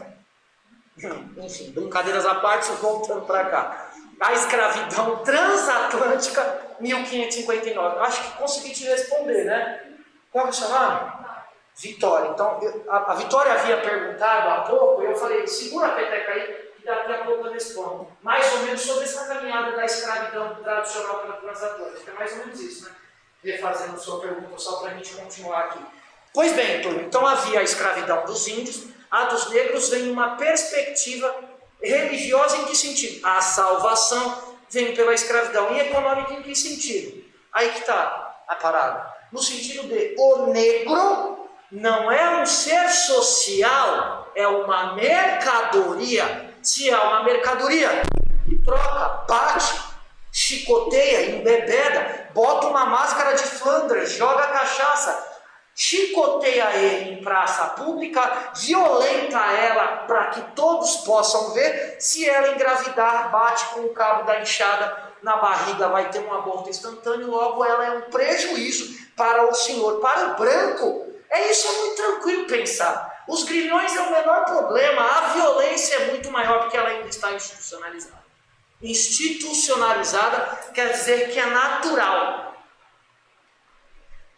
Enfim, brincadeiras à parte, voltando pra cá. A escravidão transatlântica, 1559. Acho que consegui te responder, né? Qual é o seu nome? Vitória. Então, a Vitória havia perguntado há pouco, eu falei, segura a peteca aí, e daqui a pouco eu respondo. Mais ou menos sobre essa caminhada da escravidão tradicional pela transatlântica. É mais ou menos isso, né? Refazendo sua pergunta, só para a gente continuar aqui. Pois bem, turma, então havia a escravidão dos índios, a dos negros vem uma perspectiva religiosa em que sentido? A salvação vem pela escravidão. E econômica em que sentido? Aí que está a parada. No sentido de o negro não é um ser social, é uma mercadoria. Se é uma mercadoria, troca, bate, chicoteia, embebeda, bota uma máscara de Flanders, joga cachaça, chicoteia ele em praça pública, violenta ela para que todos possam ver. Se ela engravidar, bate com o cabo da enxada na barriga, vai ter um aborto instantâneo, logo ela é um prejuízo para o senhor. Para o branco, isso é muito tranquilo pensar. Os grilhões é o menor problema, a violência é muito maior porque ela ainda está institucionalizada. Institucionalizada quer dizer que é natural.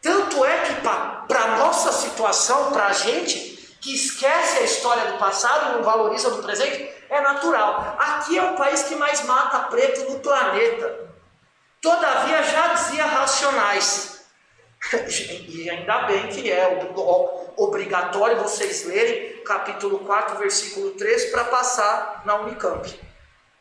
Tanto é que para a nossa situação, para a gente que esquece a história do passado e não valoriza no presente, é natural. Aqui é o país que mais mata preto no planeta. Todavia, já dizia Racionais, e ainda bem que é obrigatório vocês lerem capítulo 4, versículo 3 para passar na Unicamp.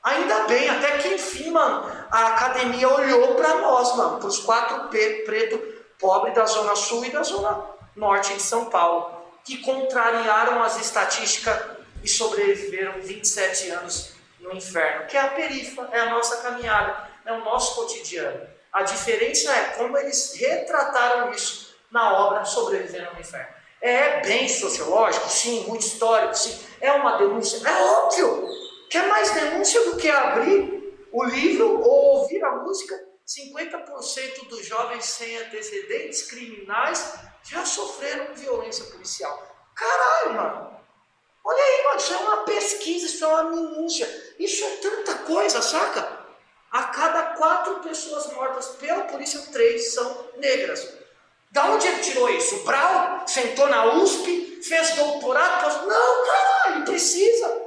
Ainda bem, até que enfim, mano, a academia olhou para nós, mano, para os 4P preto pobre da Zona Sul e da Zona Norte de São Paulo, que contrariaram as estatísticas e sobreviveram 27 anos no inferno, que é a perifa, é a nossa caminhada, é o nosso cotidiano. A diferença é como eles retrataram isso na obra Sobreviveram no Inferno. É bem sociológico, sim, muito histórico, sim, é uma denúncia, é óbvio, que é mais denúncia do que abrir o livro ou ouvir a música. 50% dos jovens sem antecedentes criminais já sofreram violência policial. Caralho, mano. Olha aí, mano, isso é uma pesquisa, isso é uma minúcia. Isso é tanta coisa, saca? A cada 4 pessoas mortas pela polícia, 3 são negras. Da onde ele tirou isso? O Brau sentou na USP, fez doutorado? Não, caralho, precisa.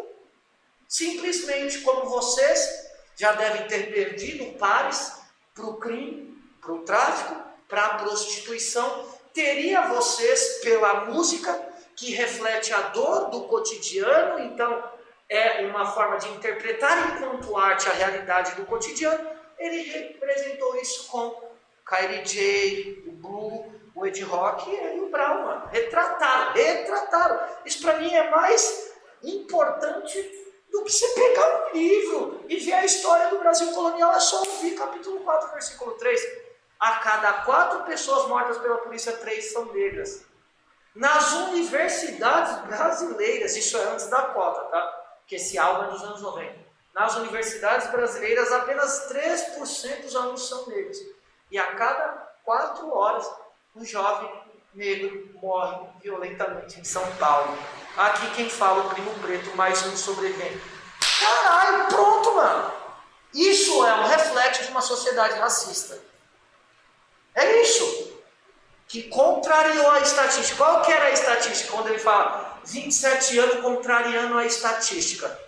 Simplesmente como vocês já devem ter perdido pares para o crime, para o tráfico, para a prostituição, teria vocês pela música que reflete a dor do cotidiano, então é uma forma de interpretar enquanto arte a realidade do cotidiano. Ele representou isso com Kylie J, o Blue, o Ed Rock e ele, o Brown, mano. Retrataram. Isso para mim é mais importante do que você pegar um livro e ver a história do Brasil colonial. É só ouvir capítulo 4, versículo 3. A cada 4 pessoas mortas pela polícia, 3 são negras. Nas universidades brasileiras, isso é antes da cota, tá? Que esse álbum é dos anos 90. Nas universidades brasileiras, apenas 3% dos alunos são negros. E a cada 4 horas, um jovem negro morre violentamente em São Paulo. Aqui quem fala, o Primo Preto, mais um sobrevivente. Caralho, pronto, mano. Isso é um reflexo de uma sociedade racista. É isso. Que contrariou a estatística. Qual que era a estatística? Quando ele fala 27 anos contrariando a estatística.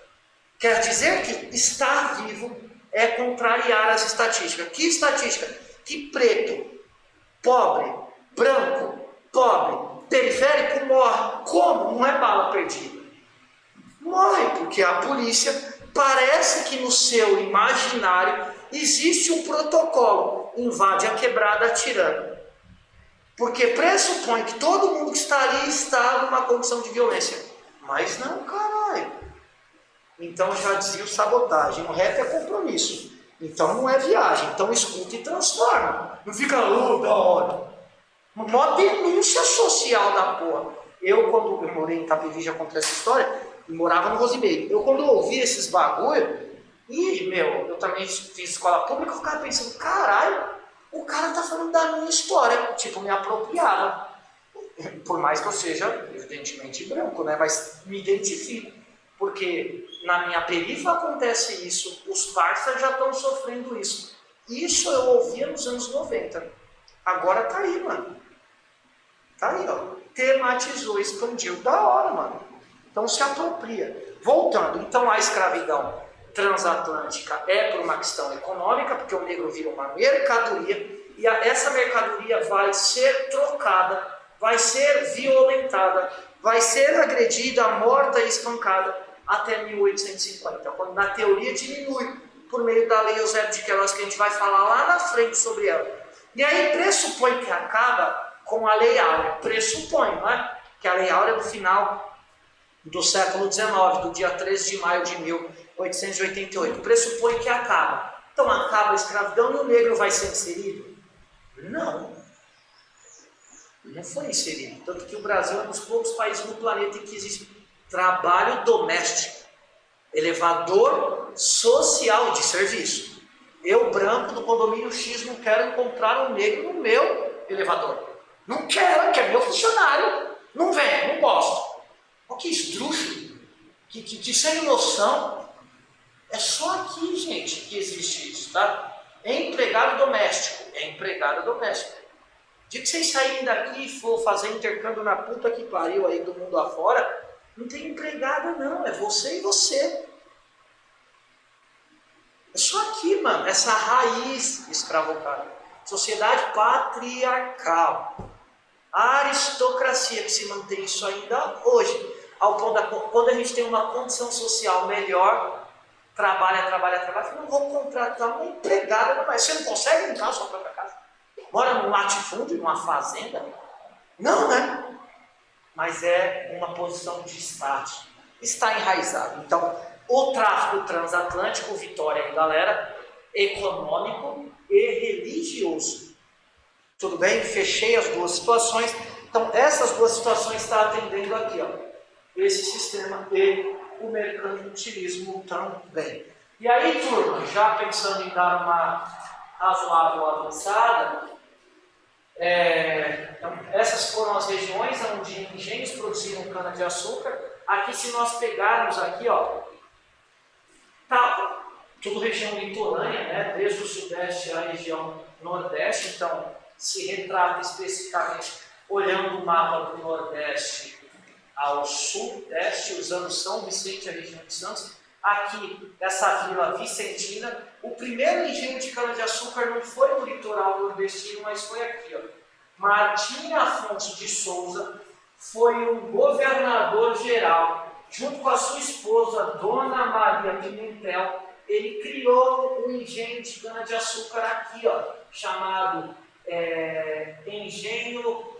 Quer dizer que estar vivo é contrariar as estatísticas. Que estatística? Que preto, pobre, branco, pobre, periférico morre. Como? Não é bala perdida. Morre porque a polícia parece que no seu imaginário existe um protocolo. Invade a quebrada atirando. Porque pressupõe que todo mundo que está ali está numa condição de violência. Mas não, caralho. Então já dizia o Sabotagem. O rap é compromisso. Então não é viagem. Então escuta e transforma. Não fica, da hora. Uma denúncia social da porra. Quando eu morei em Itapevi, já contei essa história, e morava no Rosimeiro. Quando ouvi esses bagulho, eu também fiz escola pública, eu ficava pensando, caralho, o cara tá falando da minha história. Tipo, me apropriava. Por mais que eu seja, evidentemente, branco, né? Mas me identifico. Porque na minha perifa acontece isso. Os parceiros já estão sofrendo isso. Isso eu ouvia nos anos 90. Agora tá aí, mano. Tá aí, ó. Tematizou, expandiu. Da hora, mano. Então se apropria. Voltando, então a escravidão transatlântica é por uma questão econômica, porque o negro vira uma mercadoria, e essa mercadoria vai ser trocada, vai ser violentada, vai ser agredida, morta e espancada até 1850, quando na teoria diminui por meio da lei Eusébio de Queiroz, que a gente vai falar lá na frente sobre ela. E aí pressupõe que acaba com a Lei Áurea, pressupõe, não é? Que a Lei Áurea é do final do século XIX, do dia 13 de maio de 1888, pressupõe que acaba. Então acaba a escravidão e o negro vai ser inserido? Não foi inserido. Tanto que o Brasil é um dos poucos países no planeta em que existe trabalho doméstico, elevador social de serviço. Eu, branco, do condomínio X, não quero encontrar um negro no meu elevador. Não quero, que é meu funcionário. Não vem, não gosto. Olha que esdrúxulo, que sem noção. É só aqui, gente, que existe isso, tá? É empregado doméstico, é empregada doméstica. O dia que vocês saírem daqui e for fazer intercâmbio na puta que pariu aí do mundo afora, não tem empregada não, é você e você. É só aqui, mano, essa raiz escravocrata. Sociedade patriarcal. A aristocracia que se mantém isso ainda hoje. Ao ponto da, quando a gente tem uma condição social melhor, trabalha, não vou contratar uma empregada, não, mas você não consegue entrar na sua própria casa? Mora num latifúndio, numa fazenda? Não, né? Mas é uma posição de status. Está enraizado. Então, o tráfico transatlântico, Vitória e galera, econômico e religioso. Tudo bem? Fechei as duas situações. Então, essas duas situações estão atendendo aqui, ó, esse sistema e o mercantilismo também. E aí, turma, já pensando em dar uma razoável avançada, então, essas foram as regiões onde engenhos produziram cana-de-açúcar. Aqui, se nós pegarmos aqui, ó, tá tudo região litorânea, né? Desde o sudeste à região nordeste. Então, se retrata especificamente olhando o mapa do nordeste ao sudeste, usando São Vicente, a região de Santos. Aqui, essa vila vicentina, o primeiro engenho de cana-de-açúcar não foi no litoral nordestino, mas foi aqui, ó. Martim Afonso de Souza foi um governador geral, junto com a sua esposa, Dona Maria Pimentel. Ele criou um engenho de cana-de-açúcar aqui, ó, chamado Engenho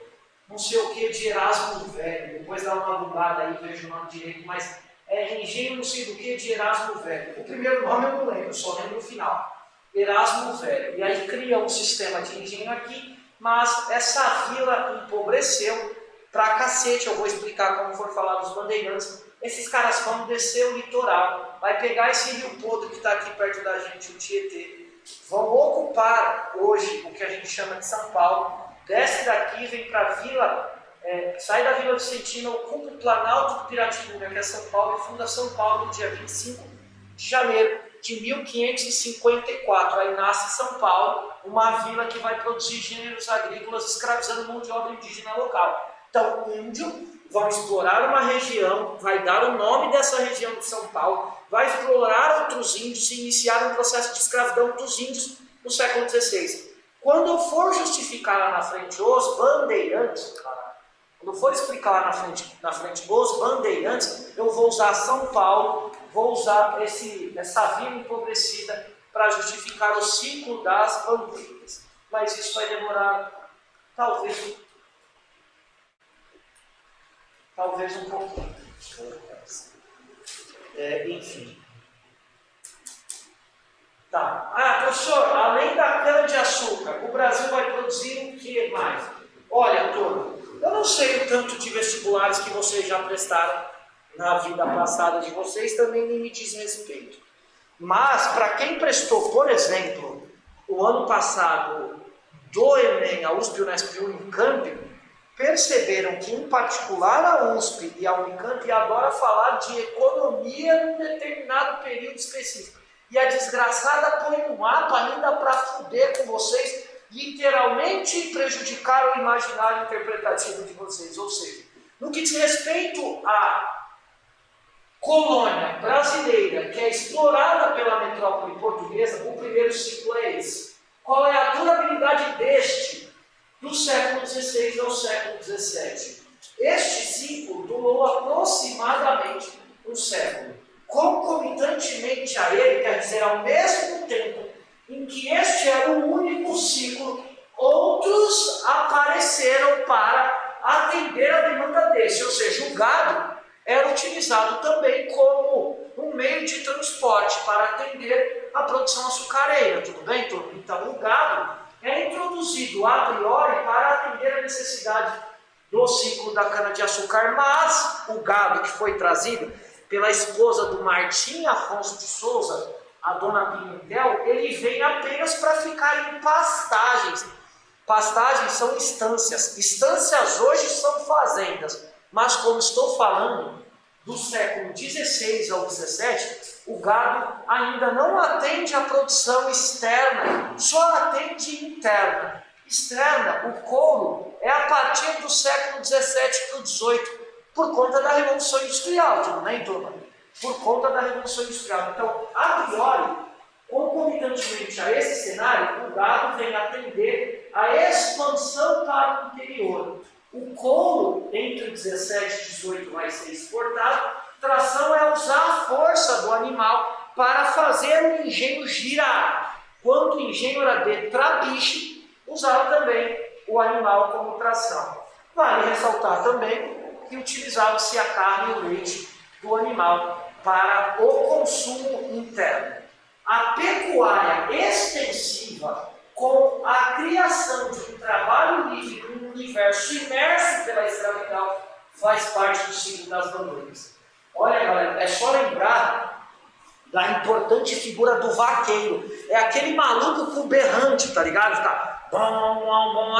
não sei o que de Erasmo Velho. Depois dá uma googlada aí, vejo o nome direito, mas Engenho não sei do que de Erasmo Velho. O primeiro nome eu não lembro, só lembro o final. Erasmo Velho. E aí cria um sistema de engenho aqui, mas essa vila empobreceu pra cacete. Eu vou explicar como for falar dos bandeirantes. Esses caras vão descer o litoral, vai pegar esse rio podre que está aqui perto da gente, o Tietê, vão ocupar hoje o que a gente chama de São Paulo, desce daqui, vem para a vila, sai da Vila Vicentina, ocupa o Planalto do Piratininga, que é São Paulo, e funda São Paulo no dia 25 de janeiro de 1554. Aí nasce São Paulo, uma vila que vai produzir gêneros agrícolas, escravizando mão de obra indígena local. Então, índio vão explorar uma região, vai dar o nome dessa região de São Paulo, vai explorar outros índios e iniciar um processo de escravidão dos índios no século XVI. Quando eu for justificar lá na frente os bandeirantes, quando eu for explicar lá na frente os bandeirantes, eu vou usar São Paulo, vou usar essa vila empobrecida para justificar o ciclo das bandeiras. Mas isso vai demorar talvez um pouquinho. Enfim. Tá. Professor, além da cana-de-açúcar, o Brasil vai produzir o que mais? Olha, turma, eu não sei o tanto de vestibulares que vocês já prestaram na vida passada de vocês, também nem me diz respeito. Mas, para quem prestou, por exemplo, o ano passado do Enem, a USP, Unesp e Unicamp, perceberam que, em particular, a USP e a Unicamp adora falar de economia num determinado período específico. E a desgraçada põe um mapa ainda para fuder com vocês, literalmente prejudicar o imaginário interpretativo de vocês. Ou seja, no que diz respeito à colônia brasileira, que é explorada pela metrópole portuguesa, o primeiro ciclo é esse. Qual é a durabilidade deste? Do século XVI ao século XVII. Este ciclo durou aproximadamente um século. Concomitantemente a ele, quer dizer, ao mesmo tempo em que este era o único ciclo, outros apareceram para atender a demanda desse. Ou seja, o gado era utilizado também como um meio de transporte para atender a produção açucareira. Tudo bem, turma? Então, o gado é introduzido a priori para atender a necessidade do ciclo da cana-de-açúcar, mas o gado que foi trazido pela esposa do Martim Afonso de Souza, a Dona Pimentel, ele vem apenas para ficar em pastagens. Pastagens são estâncias. Estâncias hoje são fazendas, mas como estou falando do século XVI ao XVII, o gado ainda não atende à produção externa, só atende interna. Externa, o couro, é a partir do século XVII para o XVIII, por conta da Revolução Industrial, tudo bem, turma? Por conta da Revolução Industrial. Então, a priori, concomitantemente a esse cenário, o gado vem atender a expansão para o interior. O couro, entre o 17 e 18, vai ser exportado. Tração é usar a força do animal para fazer o engenho girar. Quando o engenho era de trabiche, usava também o animal como tração. Vale ressaltar também que utilizava-se a carne e o leite do animal para o consumo interno. A pecuária extensiva, com a criação de um trabalho livre num universo imerso pela escravidão, faz parte do ciclo das bandeiras. Olha, galera, é só lembrar da importante figura do vaqueiro. É aquele maluco com berrante, tá ligado? Fica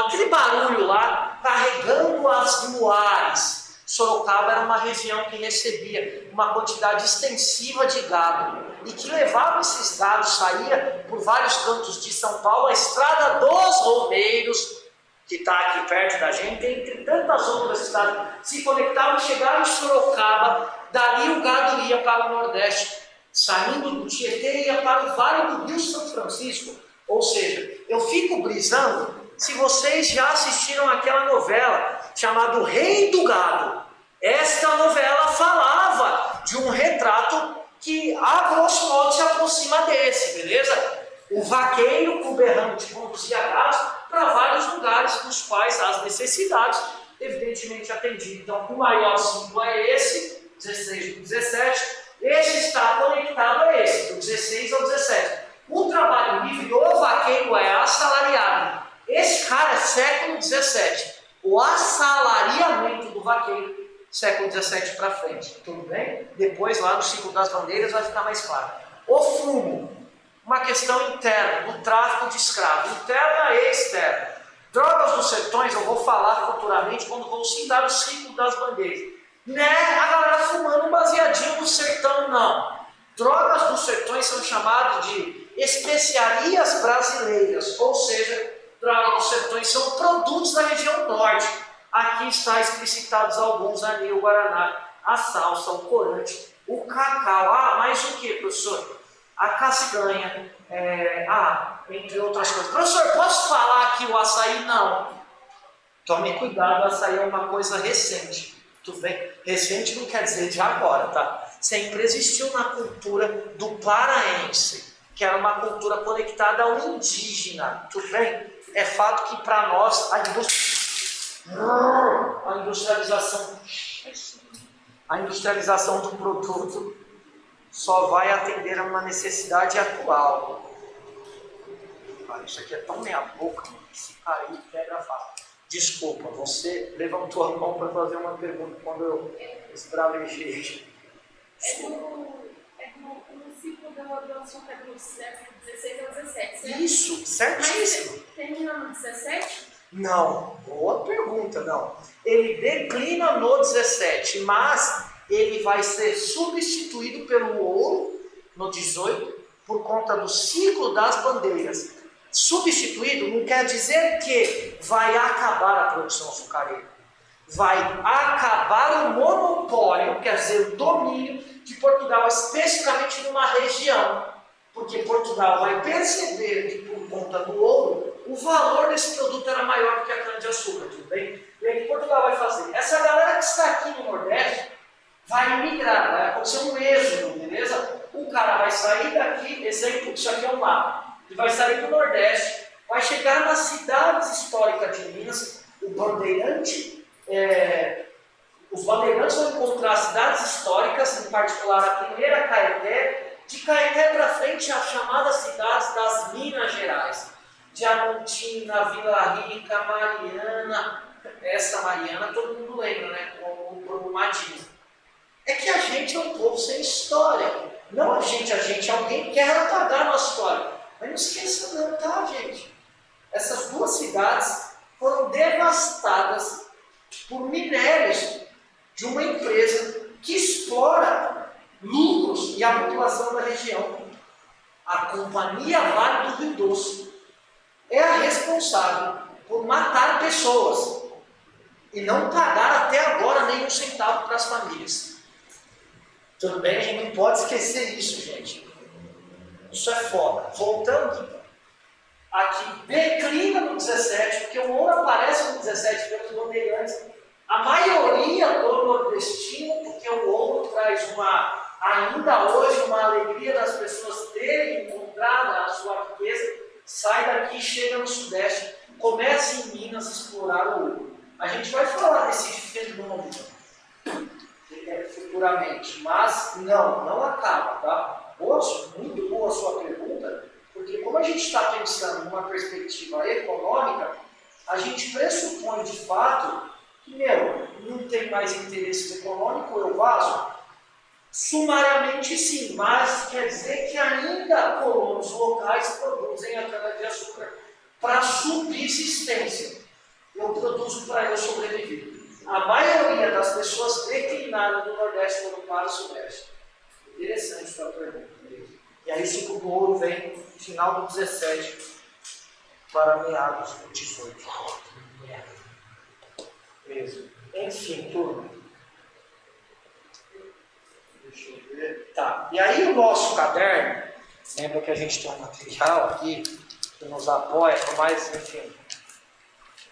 aquele barulho lá, carregando as muares. Sorocaba era uma região que recebia uma quantidade extensiva de gado e que levava esses gados, saía por vários cantos de São Paulo, a Estrada dos Romeiros, que está aqui perto da gente, entre tantas outras estradas, se conectavam e chegavam em Sorocaba. Dali o gado ia para o Nordeste, saindo do Tietê, ia para o Vale do Rio São Francisco. Ou seja, eu fico brisando se vocês já assistiram aquela novela chamada O Rei do Gado. Esta novela falava de um retrato que, a grosso modo, se aproxima desse, beleza? O vaqueiro com berrante conduzia gado para vários lugares nos quais as necessidades, evidentemente, atendiam. Então, o maior símbolo é esse, 16 do 17. Esse está conectado a esse, do 16 ao 17. O trabalho livre do vaqueiro é assalariado. Esse cara é século 17. O assalariamento do vaqueiro, século 17 para frente. Tudo bem? Depois, lá no ciclo das bandeiras, vai ficar mais claro. O fumo, uma questão interna, do tráfico de escravos, interna e externa. Drogas dos sertões, eu vou falar futuramente quando vou citar o ciclo das bandeiras. Não é a galera fumando um baseadinho no sertão, não. Drogas dos sertões são chamadas de especiarias brasileiras, ou seja, drogas dos sertões são produtos da região norte. Aqui está explicitados alguns: anil, guaraná, a salsa, o corante, o cacau. Ah, mais o que, professor? A castanha, entre outras coisas. Professor, posso falar aqui o açaí? Não. Tome cuidado, o açaí é uma coisa recente. Tudo bem? Recente não quer dizer de agora, tá? Sempre existiu na cultura do paraense, que era uma cultura conectada ao indígena. Tudo bem? É fato que para nós a industrialização do produto só vai atender a uma necessidade atual. Isso aqui é tão meia boca, que se cair quebra fácil. Desculpa, você levantou a mão para fazer uma pergunta quando eu esbravejei. No ciclo do açúcar do século 16 ao 17, certo? Isso, certíssimo. Mas termina no 17? Não, boa pergunta, não. Ele declina no 17, mas ele vai ser substituído pelo ouro no 18 por conta do ciclo das bandeiras. Substituído não quer dizer que vai acabar a produção açucareira. Vai acabar o monopólio, quer dizer, o domínio de Portugal, especificamente numa região. Porque Portugal vai perceber que, por conta do ouro, o valor desse produto era maior do que a cana-de-açúcar, tudo bem? E aí o que Portugal vai fazer? Essa galera que está aqui no Nordeste vai migrar, vai acontecer um êxodo, beleza? O cara vai sair daqui, exemplo, isso aqui é um mapa. Ele vai sair do Nordeste, vai chegar nas cidades históricas de Minas, os bandeirantes vão encontrar cidades históricas, em particular a primeira Caeté, de Caeté para frente as chamadas cidades das Minas Gerais, Diamantina, Vila Rica, Mariana. Essa Mariana todo mundo lembra, né? Como o Bruno Matias. É que a gente é um povo sem história. Não a gente, alguém quer apagar a nossa história. Mas não esqueça não, tá, gente? Essas duas cidades foram devastadas por minérios de uma empresa que explora lucros e a população da região. A Companhia Vale do Rio Doce é a responsável por matar pessoas e não pagar até agora nenhum centavo para as famílias. Tudo bem? A gente não pode esquecer isso, gente. Isso é foda. Voltando aqui, declina no 17, porque o ouro aparece no 17 pelos bandeirantes. A maioria do nordestino, porque o ouro traz ainda hoje uma alegria das pessoas terem encontrado a sua riqueza, sai daqui e chega no Sudeste, começa em Minas a explorar o ouro. A gente vai falar desse fenômeno futuramente, mas não acaba, tá? Muito boa a sua pergunta, porque como a gente está pensando numa perspectiva econômica, a gente pressupõe de fato que, não tem mais interesse econômico, eu vazo. Sumariamente sim, mas quer dizer que ainda colonos locais produzem a cana-de-açúcar para subsistência. Eu produzo para eu sobreviver. A maioria das pessoas declinaram do Nordeste foram para o Sudeste. Interessante sua pergunta. E aí o ciclo do ouro vem no final do 17 para meados do 18. Mesmo. Enfim, turma. Deixa eu ver. Tá. E aí o nosso caderno, lembra que a gente tem um material aqui que nos apoia, mas enfim,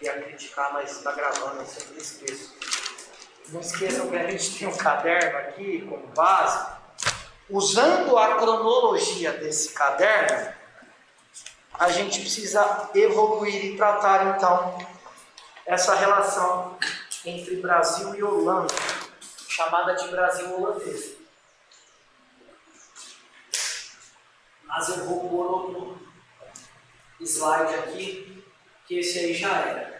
ia criticar, mas está gravando, eu sempre esqueço. Não esqueçam que a gente tem um caderno aqui como base. Usando a cronologia desse caderno, a gente precisa evoluir e tratar então essa relação entre Brasil e Holanda, chamada de Brasil holandês. Mas eu vou pôr outro slide aqui, que esse aí já era.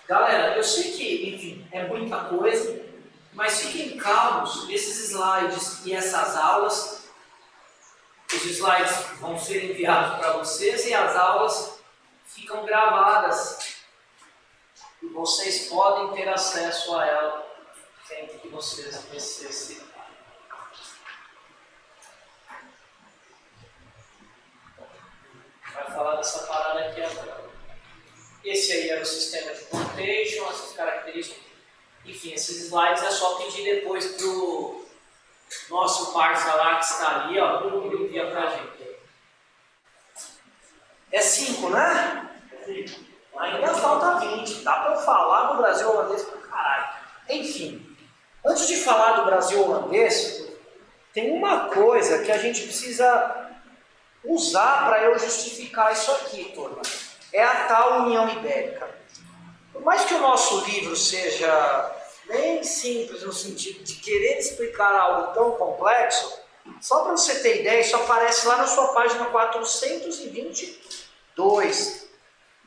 Galera, eu sei que, enfim, é muita coisa, mas fiquem calmos, esses slides e essas aulas, os slides vão ser enviados para vocês e as aulas ficam gravadas e vocês podem ter acesso a ela sempre que vocês necessitarem. Vai falar dessa parada aqui agora. Esse aí era o sistema de quotation, essas características. Enfim, esses slides é só pedir depois para o nosso parça lá que está ali, ó, tudo que ele envia para a gente. É 5, né? Ainda falta 20. Dá para eu falar do Brasil holandês pra caralho. Enfim, antes de falar do Brasil holandês, tem uma coisa que a gente precisa usar para eu justificar isso aqui, turma. É a tal União Ibérica. Por mais que o nosso livro seja bem simples no sentido de querer explicar algo tão complexo, só para você ter ideia, isso aparece lá na sua página 422.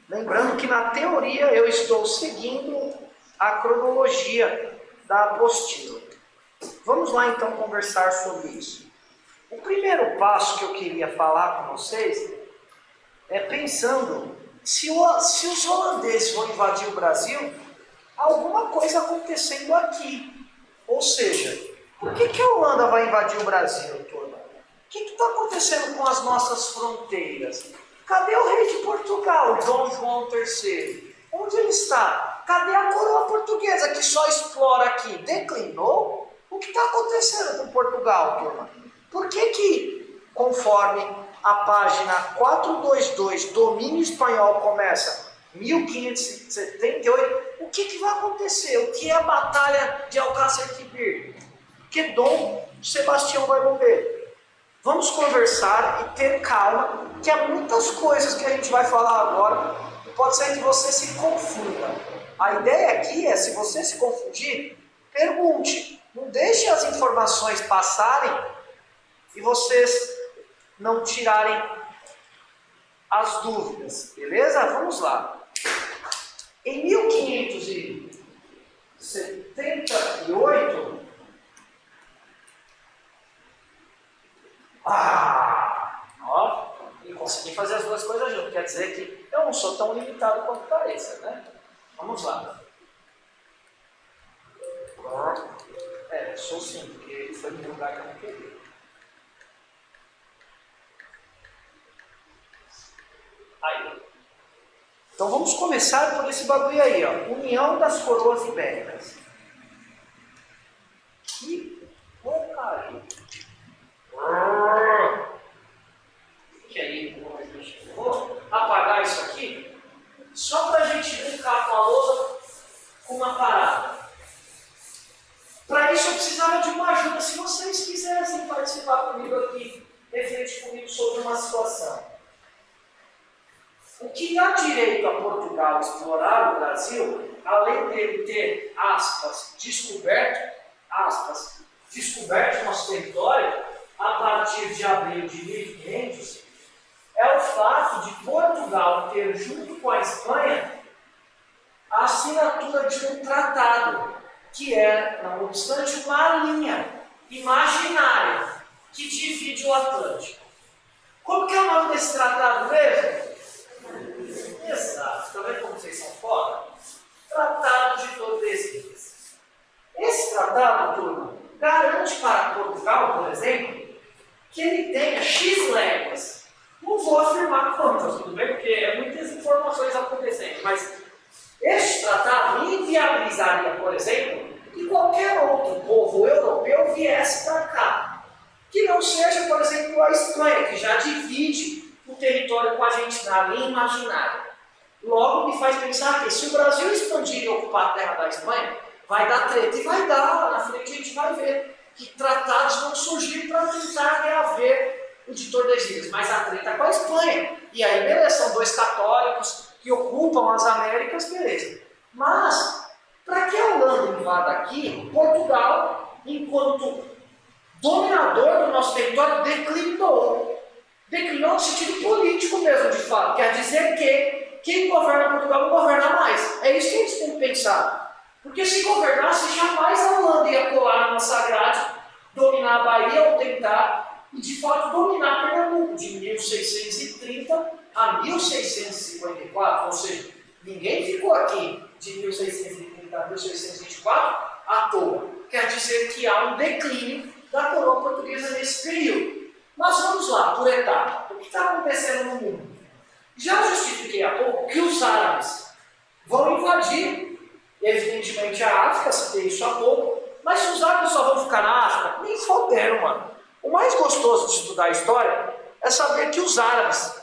Lembrando que na teoria eu estou seguindo a cronologia da apostila. Vamos lá então conversar sobre isso. O primeiro passo que eu queria falar com vocês é pensando se os holandeses vão invadir o Brasil, alguma coisa acontecendo aqui. Ou seja, por que a Holanda vai invadir o Brasil, turma? O que está acontecendo com as nossas fronteiras? Cadê o rei de Portugal, Dom João III? Onde ele está? Cadê a coroa portuguesa que só explora aqui? Declinou? O que está acontecendo com Portugal, turma? Por que, conforme a página 422, domínio espanhol, começa 1578, o que vai acontecer? O que é a batalha de Alcácer Quibir? Que Dom Sebastião vai morrer? Vamos conversar e ter calma, que há muitas coisas que a gente vai falar agora, e pode ser que você se confunda. A ideia aqui é, se você se confundir, pergunte. Não deixe as informações passarem e vocês não tirarem as dúvidas, beleza? Vamos lá. Em 1578, ó, e consegui fazer as duas coisas junto. Quer dizer que eu não sou tão limitado quanto pareça, né? Vamos lá. Sou sim, porque ele foi no lugar que eu não queria. Aí. Então vamos começar por esse bagulho aí, ó. União das Coroas Ibéricas. Que porcaria. Que aí, vou apagar isso aqui só para a gente brincar com a lousa com uma parada. Para isso eu precisava de uma ajuda. Se vocês quisessem participar comigo aqui, refletir comigo sobre uma situação. O que dá direito a Portugal explorar o Brasil, além dele ter, aspas, descoberto nosso território a partir de abril de 1500, é o fato de Portugal ter, junto com a Espanha, a assinatura de um tratado, que é, não obstante, uma linha imaginária que divide o Atlântico. Como que é o nome desse tratado mesmo? Exato, está vendo como vocês são foda? Tratado de Tordesilhas. Esse tratado, turma, garante para Portugal, por exemplo, que ele tenha X léguas. Não vou afirmar quantas, tudo bem? Porque é muitas informações acontecendo, mas este tratado inviabilizaria, por exemplo, que qualquer outro povo europeu viesse para cá. Que não seja, por exemplo, a Espanha, que já divide o território com a gente na linha imaginária. Logo me faz pensar que se o Brasil expandir e ocupar a terra da Espanha, vai dar treta. E vai dar, lá na frente a gente vai ver que tratados vão surgir para tentar reaver o de Tordesilhas, mas a treta é com a Espanha. E aí, beleza, são dois católicos que ocupam as Américas, beleza. Mas, para que a Holanda invada aqui, Portugal, enquanto dominador do nosso território, declinou. Declinou no sentido político mesmo, de fato. Quer dizer que quem governa Portugal não governa mais. É isso que a gente tem que pensar. Porque se governasse, jamais a Holanda ia colar na nossa grade, dominar a Bahia ou tentar, e de fato dominar Pernambuco, de 1630 a 1654. Ou seja, ninguém ficou aqui de 1630 a 1624 à toa. Quer dizer que há um declínio da coroa portuguesa nesse período. Mas vamos lá, por etapa. O que está acontecendo no mundo? Já justifiquei há pouco que os árabes vão invadir, evidentemente, a África, citei isso há pouco, mas se os árabes só vão ficar na África, nem foderam, mano. O mais gostoso de estudar a história é saber que os árabes,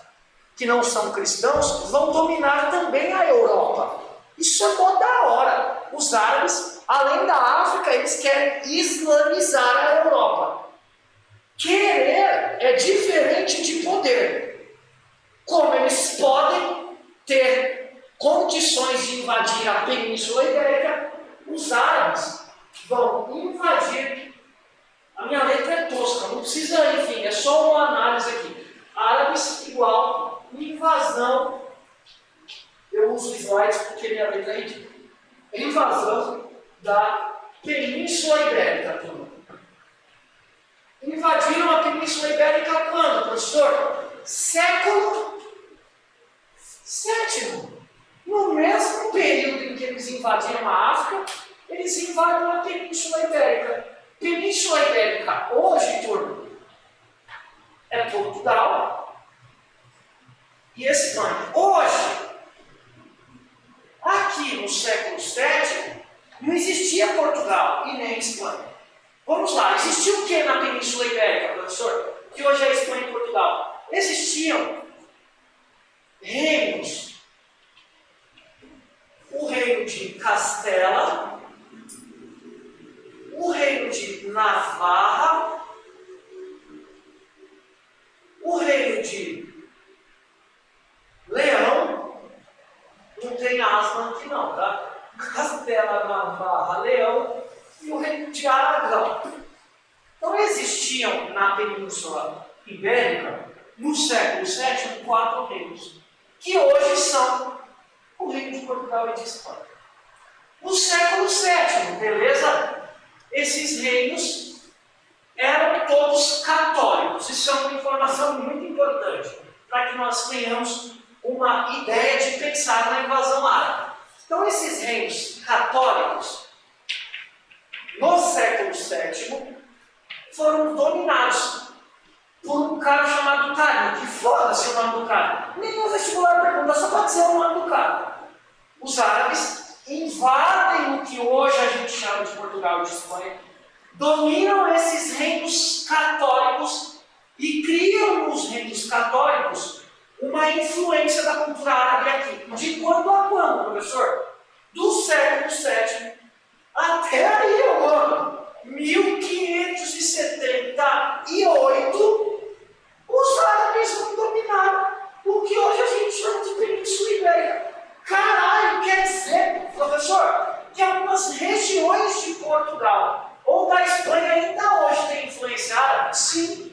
que não são cristãos, vão dominar também a Europa. Isso é mó da hora. Os árabes, além da África, eles querem islamizar a Europa. Querer é diferente de poder. Como eles podem ter condições de invadir a Península Ibérica, os árabes vão invadir. A minha letra é tosca, não precisa, enfim, é só uma análise aqui. Árabes igual invasão. Eu uso slides porque minha letra é ridícula. Invasão da Península Ibérica, turma. Invadiram a Península Ibérica quando, professor? Século VII. No mesmo período em que eles invadiram a África, eles invadem a Península Ibérica. Península Ibérica, hoje, turma, é Portugal e Espanha. Hoje, aqui no século VII, não existia Portugal e nem Espanha. Vamos lá, existia o que na Península Ibérica, professor? Que hoje é Espanha e Portugal. Existiam reinos. O reino de Castela, o reino de Navarra, o reino de Leão, não tem asma aqui não, tá? Castela, Navarra, Leão e o reino de Aragão. Então existiam na Península Ibérica, no século VII, 4 reinos, que hoje são o reino de Portugal e de Espanha. No século VII, beleza? Esses reinos eram todos católicos. Isso é uma informação muito importante para que nós tenhamos uma ideia de pensar na invasão árabe. Então, esses reinos católicos, no século VII, VII foram dominados por um cara chamado Tarim, que foda-se o nome do cara. Nenhum vestibular pergunta, só pode dizer o nome do cara. Os árabes invadem o que hoje a gente chama de Portugal e de Espanha, dominam esses reinos católicos e criam nos reinos católicos uma influência da cultura árabe aqui. De quando a quando, professor? Do século VII até aí, mano. 1578, os árabes vão dominar o que hoje a gente chama de Península Ibérica. Caralho, quer dizer, professor, que algumas regiões de Portugal ou da Espanha ainda hoje têm influência árabe? Sim.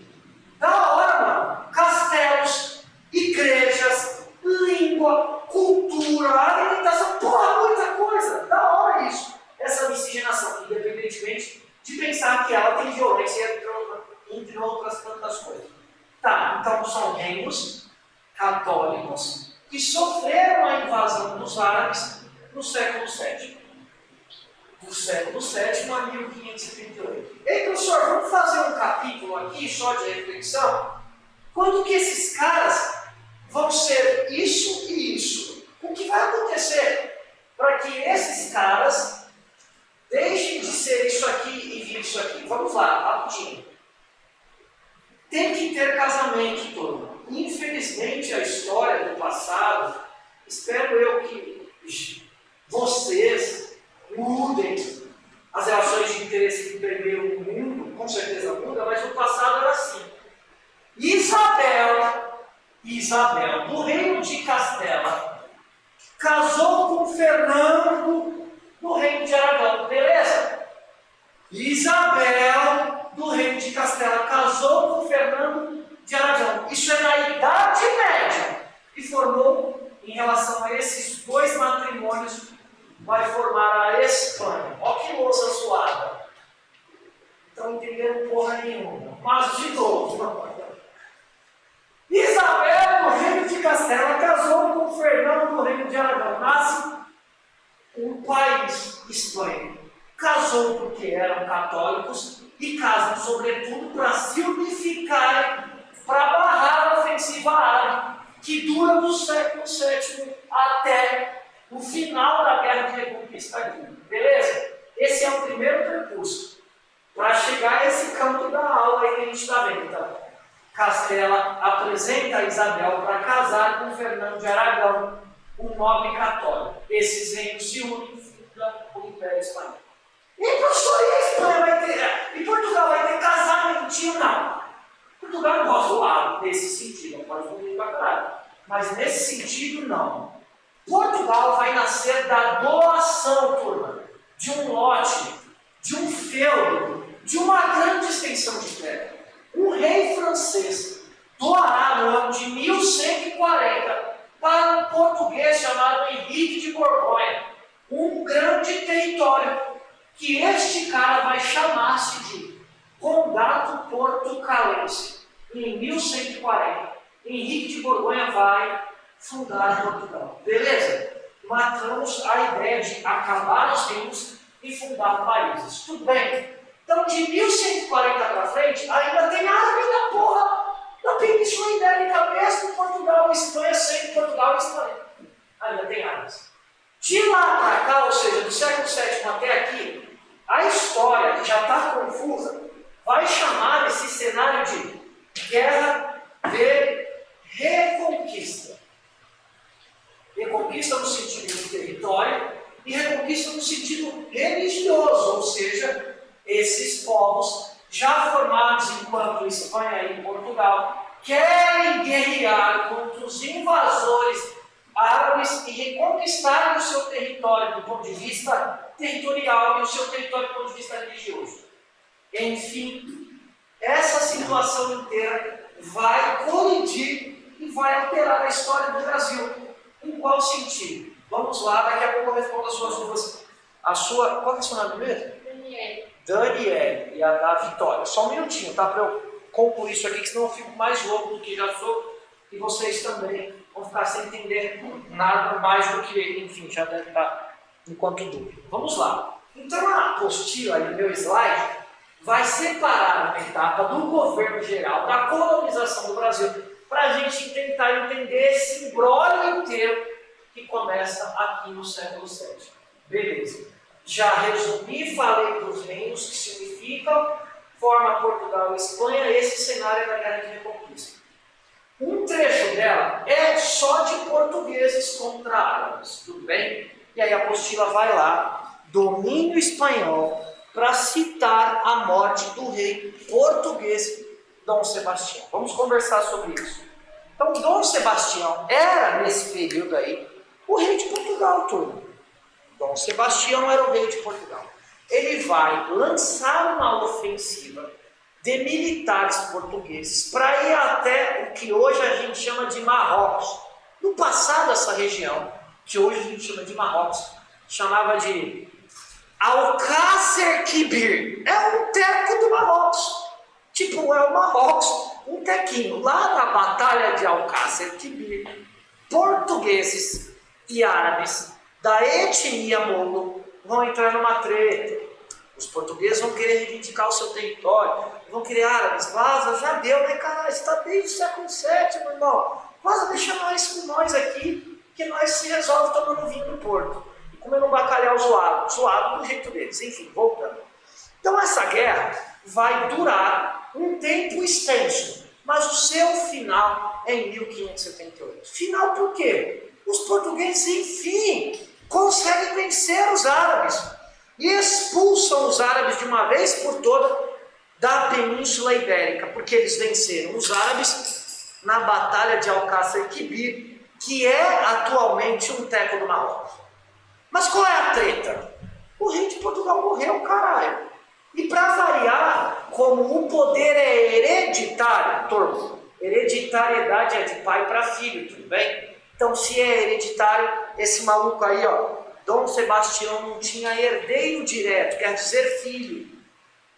Da hora, mano. Castelos, igrejas, língua, cultura, alimentação, porra, muita coisa. Da hora isso. Essa miscigenação, independentemente de pensar que ela tem violência entre outras tantas coisas. Tá, então são reinos católicos que sofreram a invasão dos árabes no século VII. Do século VII a 1538. Ei, professor, vamos fazer um capítulo aqui só de reflexão? Quando que esses caras vão ser isso e isso? O que vai acontecer para que esses caras deixem de ser isso aqui e vir isso aqui? Vamos lá, rapidinho. Tem que ter casamento, turma. Infelizmente, a história do passado, espero eu que vocês mudem as relações de interesse que permeiam o mundo, com certeza muda, mas no passado era assim. Isabel, do reino de Castela, casou com Fernando do reino de Aragão, beleza? Isabel, do reino de Castela, casou com Fernando de Aragão. Isso é na Idade Média. E formou, em relação a esses dois matrimônios, vai formar a Espanha. Ó que louça zoada. Estão entendendo porra nenhuma. Mas, de novo, Isabel, do reino de Castela, casou com Fernando do reino de Aragão. Nasce um país, Espanha. Casou porque eram católicos e casam, sobretudo, para se unificarem, para barrar a ofensiva árabe, que dura do século VII até o final da Guerra de Reconquista aqui. Beleza? Esse é o primeiro percurso para chegar a esse campo da aula aí que a gente está vendo. Então, Castela apresenta a Isabel para casar com Fernando de Aragão, um nobre católico. Esses reinos se unem e fundam o Império Espanhol. E professor, e a Espanha vai ter, e Portugal vai ter casamentinho? Não. Portugal não gosta do lado nesse sentido, não pode bonito pra caralho. Mas nesse sentido, não. Portugal vai nascer da doação, turma, de um lote, de um feudo, de uma grande extensão de terra. Um rei francês doará no ano de 1140 para um português chamado Henrique de Borgonha um grande território que este cara vai chamar-se de Condado Portucalense. Em 1140, Henrique de Borgonha vai fundar Portugal. Beleza? Matamos a ideia de acabar os reinos e fundar países. Tudo bem? Então, de 1140 para frente, ainda tem árabe na porra da Península Ibérica, mesmo Portugal e Espanha sendo Portugal e Espanha. Ainda tem árabes. De lá para cá, ou seja, do século VII até aqui, a história, que já está confusa, vai chamar esse cenário de Guerra de Reconquista. Reconquista no sentido do território e reconquista no sentido religioso, ou seja, esses povos já formados enquanto Espanha e Portugal querem guerrear contra os invasores árabes e reconquistarem o seu território do ponto de vista territorial e o seu território do ponto de vista religioso. Enfim, essa situação inteira vai colidir e vai alterar a história do Brasil. Em qual sentido? Vamos lá, daqui a pouco eu respondo as suas dúvidas. Qual é o seu nome mesmo? Daniele e a da Vitória. Só um minutinho, tá? Para eu concluir isso aqui, que senão eu fico mais louco do que já sou e vocês também vão ficar sem entender nada mais do que, enfim, já deve estar enquanto dúvida. Vamos lá. Então, a apostila aí, meu slide, vai separar uma etapa do governo geral, da colonização do Brasil, para a gente tentar entender esse imbróglio inteiro que começa aqui no século VII. Beleza. Já resumi, falei dos reinos que significam, forma Portugal e Espanha, esse cenário da Guerra de Reconquista. Um trecho dela é só de portugueses contra árabes, tudo bem? E aí a apostila vai lá, domínio espanhol, para citar a morte do rei português Dom Sebastião. Vamos conversar sobre isso. Então, Dom Sebastião era, nesse período aí, o rei de Portugal, turma. Dom Sebastião era o rei de Portugal. Ele vai lançar uma ofensiva de militares portugueses para ir até o que hoje a gente chama de Marrocos. No passado, essa região, que hoje a gente chama de Marrocos, chamava de Alcácer Quibir. É um teco do Marrocos. Tipo, é o Marrocos, um tequinho. Lá na Batalha de Alcácer Quibir, portugueses e árabes da etnia molo vão entrar numa treta. Os portugueses vão querer reivindicar o seu território, vão querer árabes, vaza, já deu, né, cara? Está desde o século VII, meu irmão. Vaza, deixa nós com nós aqui, que nós se resolve tomando vinho do Porto e comendo um bacalhau zoado do jeito deles. Enfim, voltando. Então essa guerra vai durar um tempo extenso, mas o seu final é em 1578. Final por quê? Os portugueses, enfim, conseguem vencer os árabes e expulsam os árabes de uma vez por toda da Península Ibérica, porque eles venceram os árabes na Batalha de Alcácer Quibir, que é atualmente um teco do Marrocos. Mas qual é a treta? O rei de Portugal morreu, caralho. E para variar, como o poder é hereditário, turma, hereditariedade é de pai para filho, tudo bem? Então, se é hereditário, esse maluco aí, ó, Dom Sebastião não tinha herdeiro direto, quer dizer filho,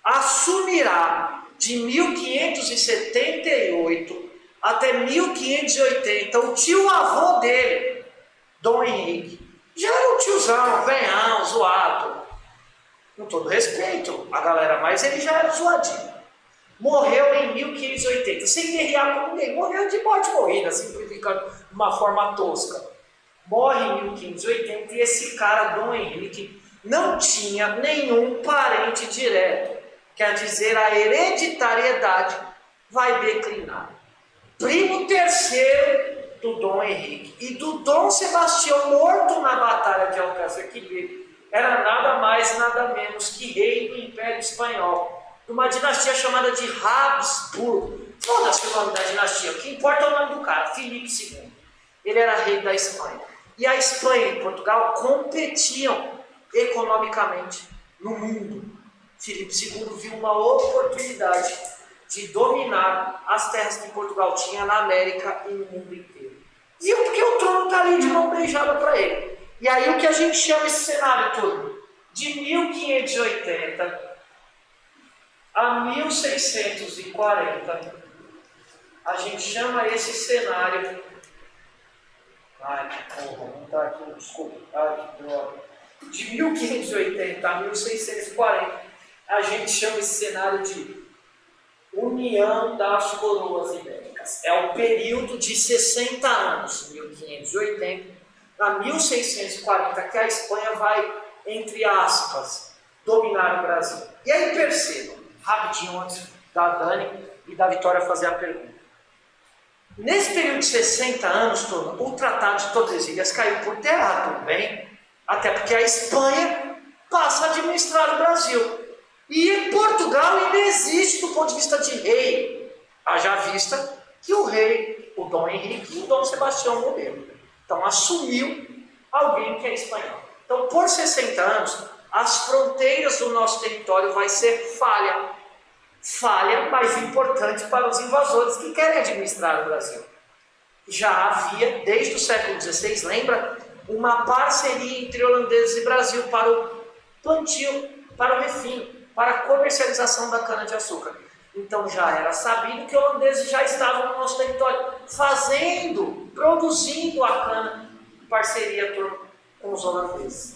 assumirá de 1578 até 1580 o tio-avô dele, Dom Henrique. Já era um tiozão, venhão, zoado. Com todo respeito a galera, mas ele já era zoadinho. Morreu em 1580, sem guerrear com ninguém. Morreu de morte morrida, simplificando de uma forma tosca. Morre em 1580 e esse cara, Dom Henrique, não tinha nenhum parente direto. Quer dizer, a hereditariedade vai declinar. Primo terceiro do Dom Henrique e do Dom Sebastião, morto na Batalha de Alcácer Quibir, era nada mais, nada menos que rei do Império Espanhol, de uma dinastia chamada de Habsburgo. Foda-se o nome da dinastia, o que importa é o nome do cara, Filipe II. Ele era rei da Espanha. E a Espanha e Portugal competiam economicamente no mundo. Filipe II viu uma oportunidade de dominar as terras que Portugal tinha na América e no mundo inteiro. Viu porque o trono está ali de mão beijada para ele. E aí o que a gente chama esse cenário todo? De 1580 a 1640, a gente chama esse cenário... Ai, que porra, não tá aqui, desculpa. Ai, que droga. De 1580 a 1640, a gente chama esse cenário de União das Coroas Ibéricas. É o período de 60 anos, 1580 a 1640, que a Espanha vai, entre aspas, dominar o Brasil. E aí percebam, rapidinho antes da Dani e da Vitória fazer a pergunta. Nesse período de 60 anos, turma, o Tratado de Tordesilhas caiu por terra, tudo bem? Até porque a Espanha passa a administrar o Brasil. E Portugal ainda existe do ponto de vista de rei. Haja vista que o rei, o Dom Henrique e o Dom Sebastião morreram. Então assumiu alguém que é espanhol. Então por 60 anos, as fronteiras do nosso território vai ser falha. Falha, mas importante para os invasores que querem administrar o Brasil. Já havia, desde o século XVI, lembra, uma parceria entre holandeses e Brasil para o plantio, para o refino, para a comercialização da cana-de-açúcar. Então já era sabido que holandeses já estavam no nosso território, produzindo a cana em parceria com os holandeses.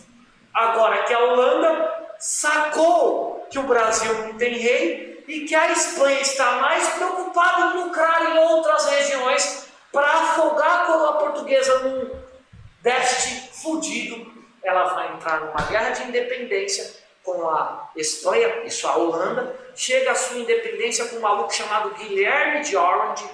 Agora que a Holanda sacou que o Brasil não tem rei e que a Espanha está mais preocupada em lucrar em outras regiões para afogar a coroa portuguesa num déficit fudido. Ela vai entrar numa guerra de independência com a Espanha, isso a Holanda, chega a sua independência com um maluco chamado Guilherme de Orange,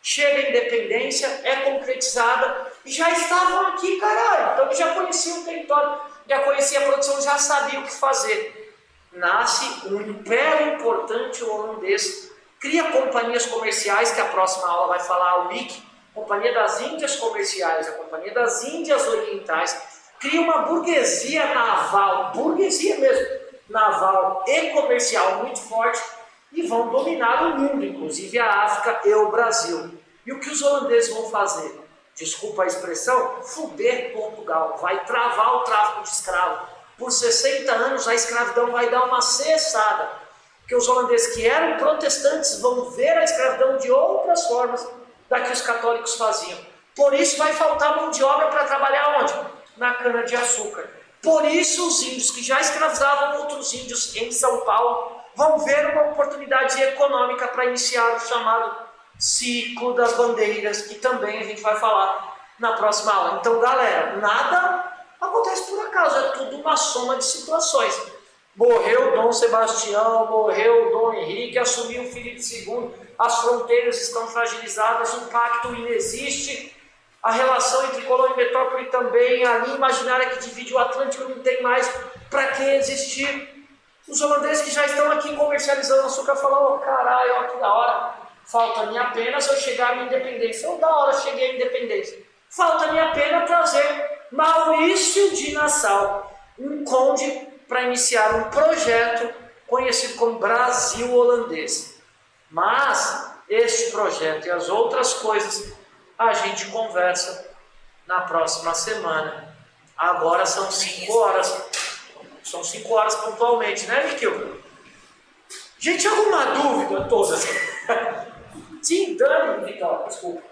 chega a independência, é concretizada, e já estavam aqui, caralho, então eles já conheciam o território, já conheciam a produção, já sabiam o que fazer. Nasce um império importante holandês, cria companhias comerciais, que a próxima aula vai falar, a UIC, Companhia das Índias Comerciais, a Companhia das Índias Orientais, cria uma burguesia naval, burguesia mesmo, naval e comercial muito forte, e vão dominar o mundo, inclusive a África e o Brasil. E o que os holandeses vão fazer? Desculpa a expressão, fuder Portugal, vai travar o tráfico de escravos. Por 60 anos a escravidão vai dar uma cessada, porque os holandeses que eram protestantes vão ver a escravidão de outras formas da que os católicos faziam. Por isso vai faltar mão de obra para trabalhar onde? Na cana-de-açúcar. Por isso os índios que já escravizavam outros índios em São Paulo vão ver uma oportunidade econômica para iniciar o chamado ciclo das bandeiras, que também a gente vai falar na próxima aula. Então, galera, nada acontece por acaso, é tudo uma soma de situações. Morreu Dom Sebastião, morreu Dom Henrique, assumiu Filipe II, as fronteiras estão fragilizadas, o pacto inexiste, a relação entre colônia e metrópole também, a linha imaginária que divide o Atlântico não tem mais para que existir. Os holandeses que já estão aqui comercializando açúcar falam, oh, caralho, ó, que da hora, falta-me apenas eu chegar à minha independência. Eu da hora cheguei à independência. Falta-me apenas trazer Maurício de Nassau, um conde, para iniciar um projeto conhecido como Brasil Holandês. Mas este projeto e as outras coisas a gente conversa na próxima semana. Agora são 5 horas. São 5 horas pontualmente, né, Miquel? Gente, alguma dúvida? Todas. Sim, Dani, Vitória, desculpa.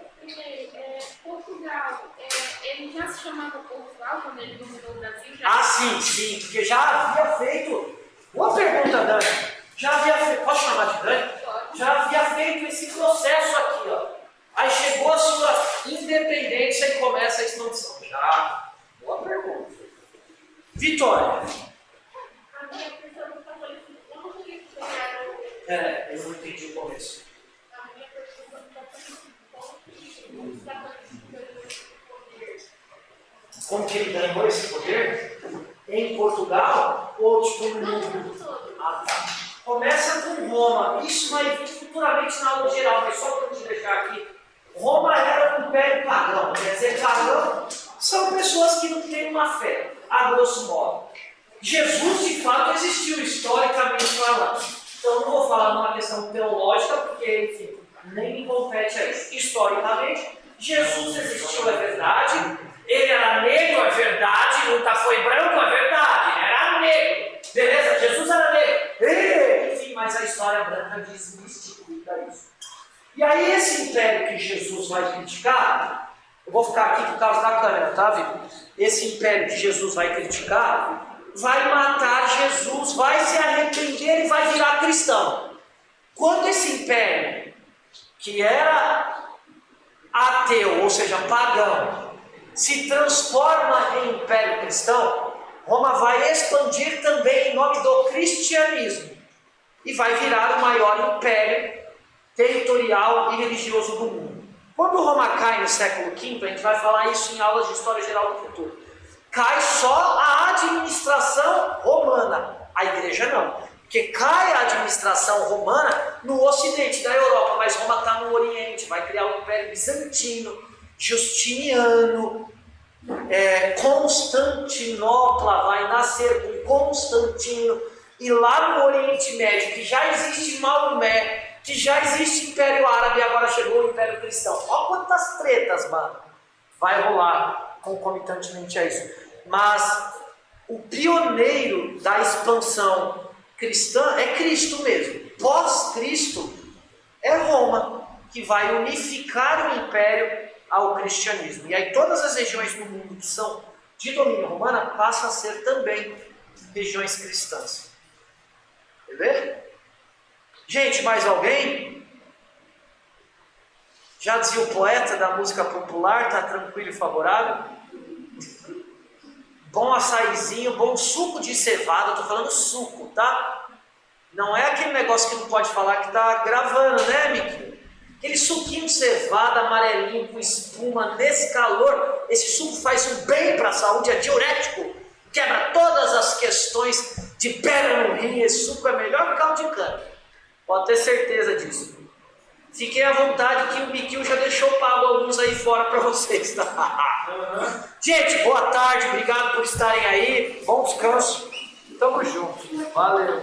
Portugal, ele já se chamava Portugal quando ele dominou o Brasil? Sim, porque já havia feito. Boa pergunta, Dani. Já havia feito. Posso chamar de Dani? Pode. Já havia feito esse processo aqui, ó. Aí chegou a sua independência e começa a expansão. Já. Boa pergunta. Vitória. A minha questão do catolicismo, eu não queria que chegaram. Eu não entendi o começo. A minha questão do catolicismo, como que os catolicismo ganhou esse poder? Como que ele ganhou esse poder? Em Portugal ou tipo no Não, mundo? não todo. Ah, tá. Começa com Roma. Isso vai vir futuramente na aula geral, mas só para te deixar aqui. Roma era um império pagão. Quer dizer, pagão são pessoas que não têm uma fé, a grosso modo. Jesus, de fato, existiu historicamente falando. Então, não vou falar numa questão teológica, porque, enfim, nem me compete a isso. Historicamente, Jesus existiu, é verdade. Ele era negro, é verdade. Nunca foi branco, é verdade. Era negro. Beleza? Jesus era negro. Enfim, mas a história branca desmistifica isso. E aí, esse império que Jesus vai criticar, eu vou ficar aqui por causa da câmera, tá, Vitor? Esse império que Jesus vai criticar, vai matar Jesus, vai se arrepender e vai virar cristão. Quando esse império, que era ateu, ou seja, pagão, se transforma em império cristão, Roma vai expandir também em nome do cristianismo e vai virar o maior império territorial e religioso do mundo. Quando Roma cai no século V, a gente vai falar isso em aulas de História Geral do Futuro, cai só a administração romana, a igreja não, porque cai a administração romana no ocidente da Europa, mas Roma está no oriente, vai criar o Império Bizantino, Justiniano, Constantinopla vai nascer com Constantino, e lá no Oriente Médio, que já existe Maomé, que já existe Império Árabe, agora chegou o Império Cristão. Olha quantas tretas, mano, vai rolar concomitantemente a isso. Mas o pioneiro da expansão cristã é Cristo mesmo. Pós-Cristo é Roma, que vai unificar o império ao cristianismo. E aí todas as regiões do mundo que são de domínio romano passam a ser também regiões cristãs. Beleza? Gente, mais alguém? Já dizia o poeta da música popular, tá tranquilo e favorável? Bom açaizinho, bom suco de cevada, eu tô falando suco, tá? Não é aquele negócio que não pode falar que tá gravando, né, Miquinho? Aquele suquinho de cevada amarelinho com espuma, nesse calor, esse suco faz um bem para a saúde, é diurético, quebra todas as questões de pedra no rim, esse suco é melhor que caldo de cana. Pode ter certeza disso. Fiquem à vontade que o Miquinho já deixou pago alguns aí fora para vocês, tá? Gente, boa tarde, obrigado por estarem aí, bom descanso, tamo junto, valeu.